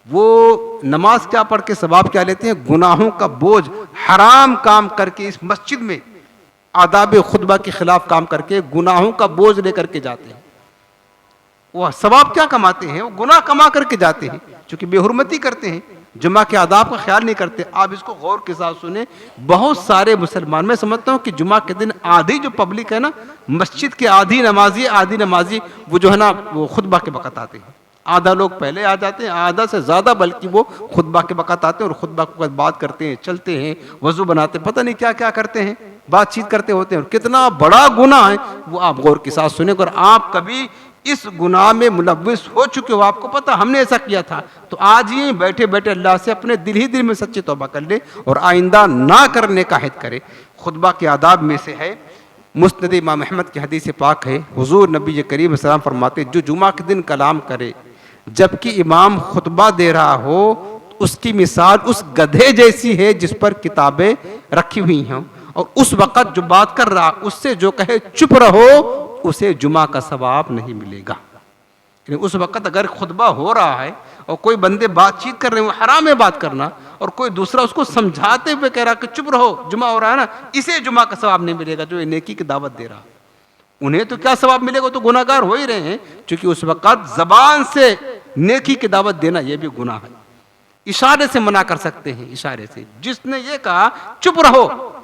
वो नमाज क्या पढ़ के सवाब क्या लेते हैं, गुनाहों का बोझ, हराम काम करके इस मस्जिद में आदाब खुतबा के खिलाफ काम करके गुनाहों का बोझ लेकर के जाते हैं। वो सवाब क्या कमाते हैं, वो गुनाह कमा करके जाते हैं, क्योंकि बेहुरमती करते हैं, जुमा के आदाब का ख्याल नहीं करते। आप इसको गौर के साथ सुने, बहुत सारे मुसलमान, मैं समझता हूँ कि जुमा के दिन आधी जो पब्लिक है ना, मस्जिद के आधी नमाजी वो जो है ना, वो खुतबा के वक़्त आते हैं। आधा लोग पहले आ जाते हैं, आधा से ज़्यादा बल्कि वो खुतबा के वक़्त आते हैं, और खुतबा के वक़्त बात करते हैं, चलते हैं, वज़ू बनाते हैं, पता नहीं क्या क्या करते हैं, बातचीत करते होते हैं, और कितना बड़ा गुनाह है वो आप गौर के साथ सुने। अगर आप कभी इस गुनाह में मुलव्विस हो चुके हो, आपको पता हमने ऐसा किया था, तो आज ही बैठे बैठे अल्लाह से अपने दिल ही दिल में सच्ची तौबा कर ले और आइंदा ना करने का हिद करे। खुतबा के आदाब में से है, मुस्नद इमाम अहमद की हदीस पाक है, हुजूर नबी करीम सल्लल्लाहु अलैहि वसल्लम फरमाते, जो जुमा के दिन कलाम करे जबकि इमाम खुतबा दे रहा हो, उसकी मिसाल उस गधे जैसी है जिस पर किताबें रखी हुई हों, और उस वक़्त जो बात कर रहा उससे जो कहे चुप रहो, उसे जुमा का सवाब नहीं मिलेगा। उस वक़्त अगर खुतबा हो रहा है और कोई बंदे बातचीत कर रहे हैं, हराम है बात करना, और कोई दूसरा उसको समझाते हुए कह रहा कि चुप रहो, जुमा हो रहा है ना, इसे जुमा का सवाब नहीं मिलेगा, जो नेकी की दावत दे रहा। उन्हें तो क्या सवाब मिलेगा, तो गुनाहगार हो ही रहे हैं, क्योंकि उस वक़्त ज़बान से नेकी की दावत देना यह भी गुनाह है। इशारे से मना कर सकते हैं, इशारे से। जिसने ये कहा चुप रहो,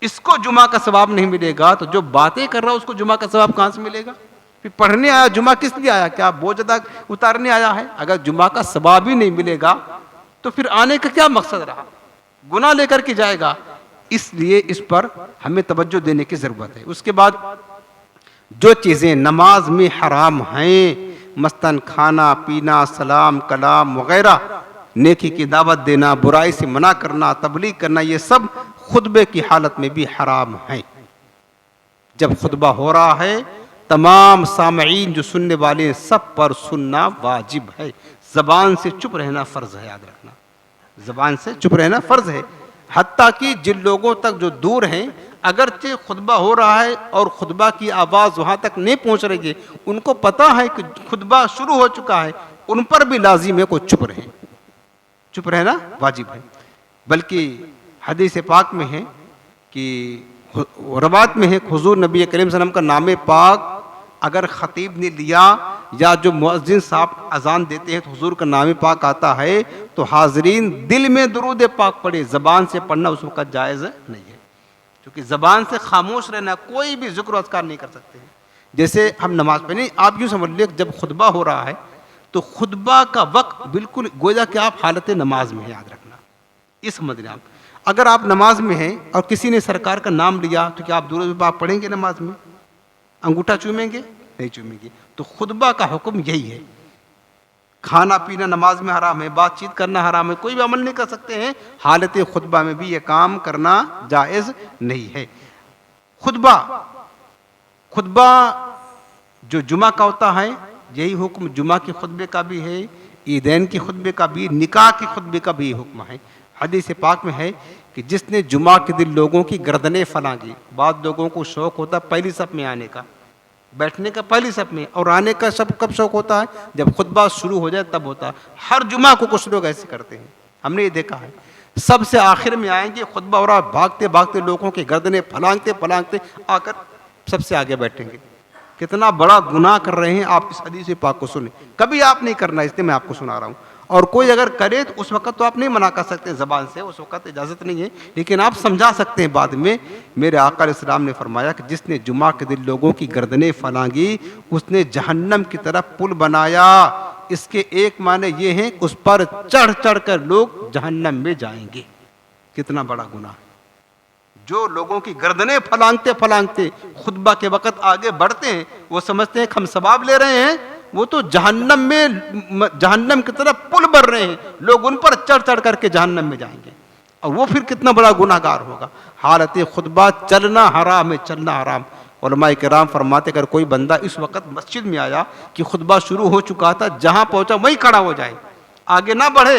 इसको जुमा का सवाब नहीं मिलेगा, तो जो बातें कर रहा है उसको जुमा का सवाब कहाँ से मिलेगा? फिर पढ़ने आया, जुमा किस लिए आया? क्या बोझ अदा उतारने आया है? अगर जुमा का सवाब ही नहीं मिलेगा तो फिर आने का क्या मकसद रहा? गुनाह लेकर के जाएगा। इसलिए इस पर हमें तवज्जो देने की जरूरत है। उसके बाद जो चीज़ें नमाज में हराम हैं, मस्तन खाना पीना, सलाम कलाम वगैरह, नेकी की दावत देना, बुराई से मना करना, तबलीग करना, ये सब खुतबे की हालत में भी हराम है। जब खुतबा हो रहा है, तमाम सामईन जो सुनने वाले हैं, सब पर सुनना वाजिब है। ज़बान से चुप रहना फ़र्ज़ है, याद रखना, ज़बान से चुप रहना फ़र्ज़ है। हत्ता कि जिन लोगों तक जो दूर हैं, अगरचे खुतबा हो रहा है और खुतबा की आवाज़ वहाँ तक नहीं पहुँच रही है, उनको पता है कि खुतबा शुरू हो चुका है, उन पर भी लाजिम है को चुप रहें। चुप रहना वाजिब है। बल्कि हदीस पाक में है कि रवात में है, हुजूर नबी करीम सल्लल्लाहु अलैहि वसल्लम का नाम पाक अगर ख़तीब ने लिया या जो मुअज्जिन साहब अजान देते हैं तो हुजूर का नाम पाक आता है, तो हाजरीन दिल में दुरूद पाक पढ़े, ज़बान से पढ़ना उस वक़्त जायज़ नहीं है, क्योंकि ज़बान से खामोश रहना, कोई भी ज़िक्र अज़कार नहीं कर सकते हैं। जैसे हम नमाज पे नहीं, आप यूँ समझ लीजिए जब खुतबा हो रहा है तो खुतबा का वक्त बिल्कुल गोया कि आप हालत नमाज में है, याद रखना, ये समझ लें आप। अगर आप नमाज में हैं और किसी ने सरकार का नाम लिया तो क्या आप दुरूद पाक पढ़ेंगे नमाज में? अंगूठा चूमेंगे? नहीं चूमेंगे। तो खुतबा का हुक्म यही है, खाना पीना नमाज में हराम है, बातचीत करना हराम है, कोई भी अमल नहीं कर सकते हैं। हालत खुतबा में भी ये काम करना जायज़ नहीं है। खुतबा खुतबा जो जुमा का होता है, यही हुक्म जुमा के खुतबे का भी है, ईदैन के खुतबे का भी, निकाह के खुतबे का भी हुक्म है। हदीस पाक में है कि जिसने जुमा के दिन लोगों की गर्दनें फलांगी, बाद लोगों को शौक़ होता है पहली सफ में आने का, बैठने का पहली सफ में, और आने का सब कब शौक़ होता है, जब खुतबा शुरू हो जाए तब होता है। हर जुमा को कुछ लोग ऐसे करते हैं, हमने ये देखा है। सबसे आखिर में आएंगे, खुतबा हो रहा, भागते भागते लोगों की गर्दनें फलांगते फलांगते आकर सबसे आगे बैठेंगे। कितना बड़ा गुनाह कर रहे हैं आप इस हदीस पाक को सुने। कभी आप नहीं करना, इसलिए मैं आपको सुना रहा हूँ। और कोई अगर करे तो उस वक्त तो आप नहीं मना कर सकते ज़बान से, उस वक्त इजाज़त नहीं है, लेकिन आप समझा सकते हैं बाद में। मेरे आका अलैहिस्सलाम ने फरमाया कि जिसने जुमा के दिन लोगों की गर्दनें फलांगी, उसने जहन्नम की तरफ पुल बनाया। इसके एक माने ये हैं, उस पर चढ़ चढ़ कर लोग जहन्नम में जाएंगे। कितना बड़ा गुनाह। जो लोगों की गर्दनें फलांगते फलांगते खुतबा के वक़्त आगे बढ़ते हैं, वो समझते हैं हम सवाब ले रहे हैं, वो तो जहन्नम की तरफ पुल बढ़ रहे हैं, लोग उन पर चढ़ चढ़ करके जहन्नम में जाएंगे, और वो फिर कितना बड़ा गुनाहगार होगा। हालत खुतबा चलना हराम है, चलना हराम। उलमाए किराम फरमाते अगर कोई बंदा इस वक्त मस्जिद में आया कि खुतबा शुरू हो चुका था, जहां पहुंचा वहीं खड़ा हो जाए, आगे ना बढ़े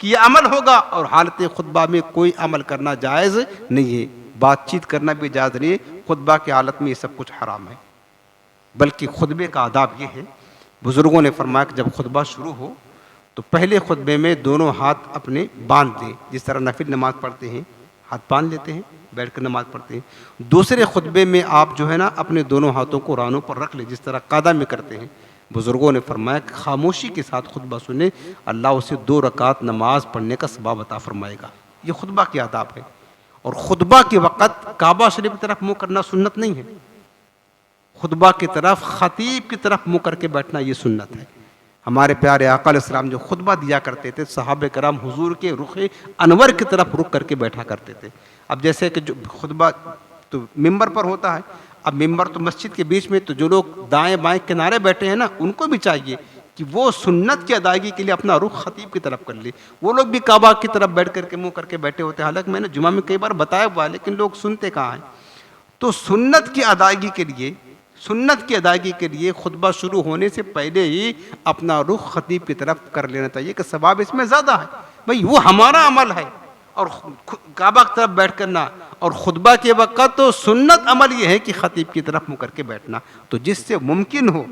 कि यह अमल होगा। और हालत खुतबा में कोई अमल करना जायज़ नहीं है, बातचीत करना भी जायज़ नहीं है। खुतबा की हालत में ये सब कुछ हराम है। बल्कि खुतबे का आदाब ये है, बुज़ुर्गों ने फरमाया कि जब खुतबा शुरू हो तो पहले खुतबे में दोनों हाथ अपने बांध दें, जिस तरह नफिल नमाज पढ़ते हैं हाथ बांध लेते हैं, बैठ कर नमाज पढ़ते हैं। दूसरे खुतबे में आप जो है ना अपने दोनों हाथों को रानों पर रख लें, जिस तरह कादा में करते हैं। बुज़ुर्गों ने फरमाया कि खामोशी के साथ खुतबा सुने, अल्लाह उसे 2 रकात नमाज पढ़ने का सवाब अता फरमाएगा। ये खुतबा की आदाब है। और खुतबा के वक़्त काबा शरीफ की तरफ मुँह करना सुन्नत नहीं है, खुतबा की तरफ खतीब की तरफ मुँह करके बैठना ये सुन्नत है। हमारे प्यारे आका अलैहिस्सलाम जो खुतबा दिया करते थे, सहाबे कराम हुजूर के रुख अनवर की तरफ रुक करके बैठा करते थे। अब जैसे कि जो खुतबा तो मिंबर पर होता है, अब मिंबर तो मस्जिद के बीच में, तो जो लोग दाएं बाएं किनारे बैठे हैं ना, उनको भी चाहिए कि वो सुन्नत की अदायगी के लिए अपना रुख खतीब की तरफ कर ले। वो लोग भी काबा की तरफ बैठ करके मुँह करके बैठे होते हैं। हालांकि मैंने जुमा में कई बार बताया हुआ, लेकिन लोग सुनते कहाँ हैं। तो सुन्नत की अदायगी के लिए खुतबा शुरू होने से पहले ही अपना रुख खतीब की तरफ कर लेना चाहिए कि सवाब इसमें ज़्यादा है। भाई वो हमारा अमल है, और काबा की तरफ बैठ करना, और खुतबा के वक़्त तो सुन्नत अमल ये है कि खतीब की तरफ मुँह करके बैठना, तो जिससे मुमकिन हो।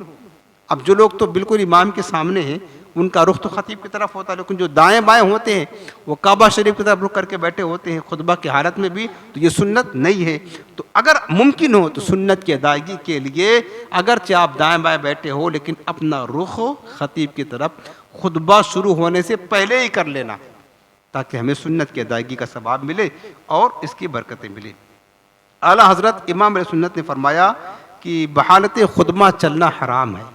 अब जो लोग तो बिल्कुल इमाम के सामने हैं, उनका रुख तो खतीब की तरफ होता है, लेकिन जो दाएं बाएं होते हैं वो काबा शरीफ की तरफ रुख करके बैठे होते हैं खुतबा की हालत में भी, तो ये सुन्नत नहीं है। तो अगर मुमकिन हो तो सुन्नत की अदायगी के लिए अगरचे आप दाएं बाएं बैठे हो, लेकिन अपना रुख खतीब की तरफ खुतबा शुरू होने से पहले ही कर लेना, ताकि हमें सुन्नत की अदायगी का सवाब मिले और इसकी बरकतें मिले। आला हज़रत इमाम सुन्नत ने फरमाया कि बहालत खुतबा चलना हराम है,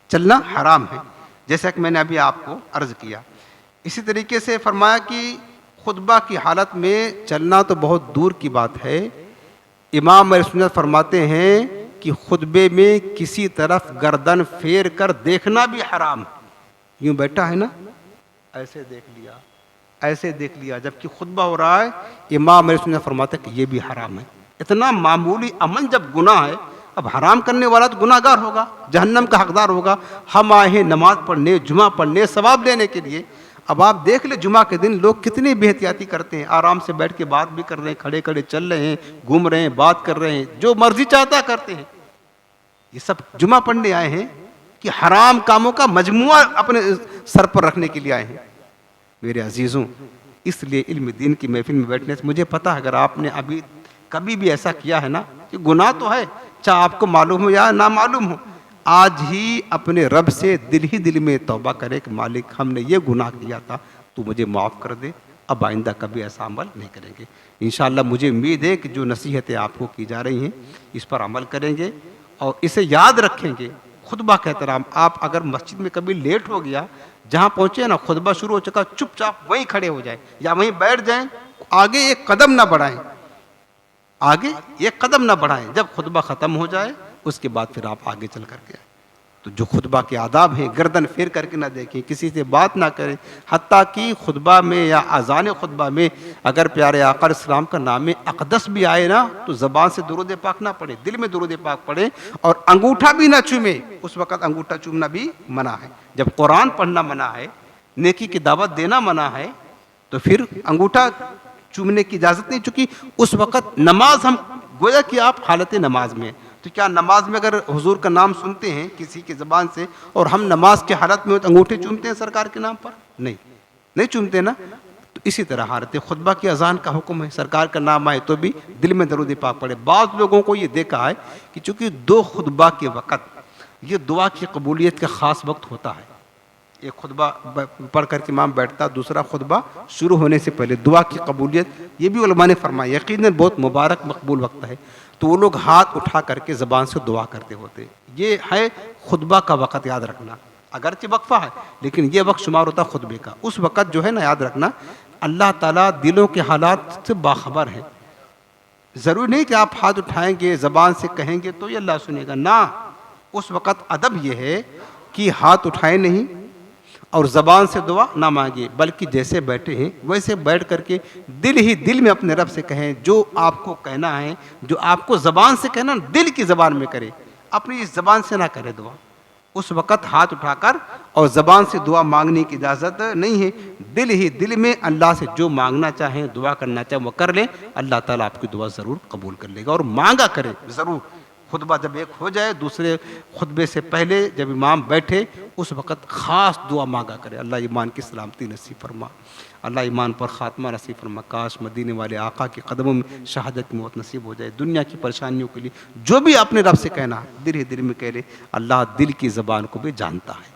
चलना हराम है, जैसा कि मैंने अभी आपको अर्ज़ किया। इसी तरीके से फरमाया कि खुतबा की हालत में चलना तो बहुत दूर की बात है। इमाम सुन्नत फरमाते हैं कि खुतबे में किसी तरफ गर्दन फेर कर देखना भी हराम है। यूँ बैठा है ना, ऐसे देख लिया, ऐसे देख लिया, जबकि खुतबा हो रहा है। इमाम सुन्नत फरमाते हैं कि ये भी हराम है। इतना मामूली अमल जब गुनाह है, अब हराम करने वाला तो गुनाहगार होगा, जहन्नम का हकदार होगा। हम आए हैं नमाज पढ़ने, जुमा पढ़ने, सवाब लेने के लिए। अब आप देख ले जुमा के दिन लोग कितनी बेहतियाती करते हैं, आराम से बैठ के बात भी कर रहे हैं, खड़े खड़े चल रहे हैं, घूम रहे हैं, बात कर रहे हैं, जो मर्जी चाहता करते हैं। ये सब जुमा पढ़ने आए हैं कि हराम कामों का मजमुआ अपने सर पर रखने के लिए आए हैं। मेरे अजीज़ों, इसलिए इल्म दीन की महफिल में बैठने से मुझे पता है, अगर आपने अभी कभी भी ऐसा किया है ना, कि गुनाह तो है, चाहे आपको मालूम हो या ना मालूम हो, आज ही अपने रब से दिल ही दिल में तौबा करे कि मालिक हमने ये गुनाह किया था, तू मुझे माफ़ कर दे, अब आइंदा कभी ऐसा अमल नहीं करेंगे। इंशाअल्लाह मुझे उम्मीद है कि जो नसीहतें आपको की जा रही हैं इस पर अमल करेंगे और इसे याद रखेंगे। खुतबा का एहतराम, आप अगर मस्जिद में कभी लेट हो गया, जहाँ पहुँचे ना खुतबा शुरू हो चुका, चुपचाप वहीं खड़े हो जाए या वहीं बैठ जाएं, आगे एक कदम ना बढ़ाएं, आगे एक कदम ना बढ़ाएं। जब खुतबा ख़त्म हो जाए उसके बाद फिर आप आगे चल करके आए। तो जो खुतबा के आदाब हैं, गर्दन फेर करके ना देखें, किसी से बात ना करें, हत्ता कि खुतबा में या अजान खुतबा में अगर प्यारे आका इस्लाम का नाम अक़दस भी आए ना तो ज़बान से दुरूद पाक ना पढ़े, दिल में दुरूद पाक पढ़े और अंगूठा भी ना चूमे। उस वक़्त अंगूठा चूमना भी मना है। जब कुरान पढ़ना मना है, नेकी की दावत देना मना है, तो फिर अंगूठा चूमने की इजाज़त नहीं। चूँकि उस वक़्त नमाज, हम गोया कि आप हालत नमाज में, तो क्या नमाज में अगर हुजूर का नाम सुनते हैं किसी की ज़बान से और हम नमाज के हालत में हो तो अंगूठे चूमते हैं सरकार के नाम पर? नहीं चूमते ना। तो इसी तरह हालत खुतबा की अजान का हुक्म है, सरकार का नाम आए तो भी दिल में दरूद पाक पड़े। बाज़ लोगों को ये देखा है कि चूँकि दो खुतबा के वक़्त ये दुआ की कबूलियत का ख़ास वक्त होता है, एक खुतबा पढ़ कर के इमाम बैठता, दूसरा खुतबा शुरू होने से पहले दुआ की कबूलियत, ये भी उलमा ने फरमाया यकीनन बहुत मुबारक मकबूल वक्त है। तो वो लोग हाथ उठा करके ज़बान से दुआ करते होते। ये है खुतबा का वक़्त, याद रखना। अगरचे वक्फ़ा है लेकिन ये वक्त शुमार होता खुतबे का। उस वक़्त जो है ना, याद रखना, अल्लाह ताला दिलों के हालात से बाखबर है। ज़रूरी नहीं कि आप हाथ उठाएंगे, ज़बान से कहेंगे तो ये अल्लाह सुनेगा ना। उस वक़्त अदब ये है कि हाथ उठाए नहीं और ज़बान से दुआ ना मांगे, बल्कि जैसे बैठे हैं वैसे बैठ करके दिल ही दिल में अपने रब से कहें। जो आपको कहना है, जो आपको ज़बान से कहना, दिल की ज़बान में करे, अपनी इस ज़बान से ना करे दुआ। उस वक़्त हाथ उठाकर और ज़बान से दुआ मांगने की इजाज़त नहीं है। दिल ही दिल में अल्लाह से जो मांगना चाहें, दुआ करना चाहें वो कर लें, अल्लाह ताला आपकी दुआ ज़रूर कबूल कर लेगा। और मांगा करें ज़रूर। खुतबा जब एक हो जाए, दूसरे खुतबे से पहले जब इमाम बैठे उस वक़्त ख़ास दुआ मांगा करे, अल्लाह ईमान की सलामती नसीब फरमा, अल्लाह ईमान पर ख़ात्मा नसीब फरमा। काश मदीने वाले आका के कदमों में शहादत की मौत नसीब हो जाए। दुनिया की परेशानियों के लिए जो भी अपने रब से कहना है दिल ही दिल में कह ले, अल्लाह दिल की ज़बान को भी जानता है।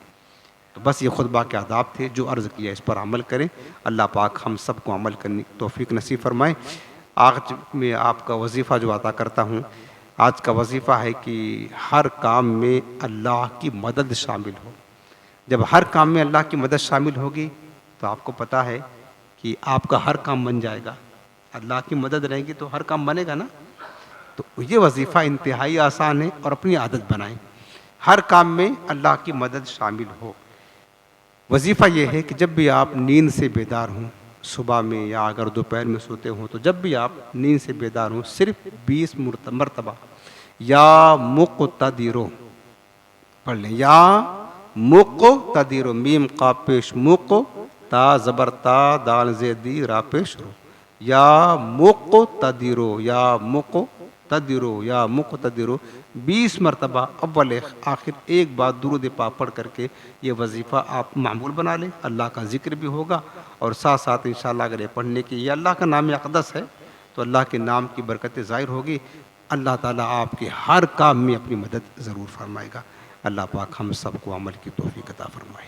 तो बस ये खुतबा के आदाब थे जो अर्ज़ किया, इस पर अमल करें। अल्लाह पाक हम सब को अमल करने की तौफ़ीक नसीब फरमाए। आज में आपका वजीफ़ा जो अता करता हूँ, आज का वजीफ़ा है कि हर काम में अल्लाह की मदद शामिल हो। जब हर काम में अल्लाह की मदद शामिल होगी तो आपको पता है कि आपका हर काम बन जाएगा। अल्लाह की मदद रहेगी तो हर काम बनेगा ना। तो ये वजीफ़ा इंतहाई आसान है और अपनी आदत बनाएं, हर काम में अल्लाह की मदद शामिल हो। वजीफ़ा ये है कि जब भी आप नींद से बेदार हों, सुबह में या अगर दोपहर में सोते हों, तो जब भी आप नींद से बेदार हों सिर्फ 20 मरतबा या मुक़तदिरो पढ़ लें। या मुक़तदिरो, मीम काफ पेश मुक़, ता ज़बर ता, दाल ज़ेदी रा पेश रो, या मुक़तदिरो, या मुक़तदिरो, या मुक़तदिरो 20 मरतबा अव्वल आखिर एक बार दुरूद पाक पढ़ करके ये वजीफ़ा आप मामूल बना लें। अल्लाह का जिक्र भी होगा और साथ साथ इंशाअल्लाह अगर ये पढ़ने की, ये अल्लाह का नाम अक़दस है तो अल्लाह के नाम की बरकतें ज़ाहिर होगी। अल्लाह ताला आपके हर काम में अपनी मदद ज़रूर फरमाएगा। अल्लाह पाक हम सबको अमल की तौफ़ीक़ अता फरमाए।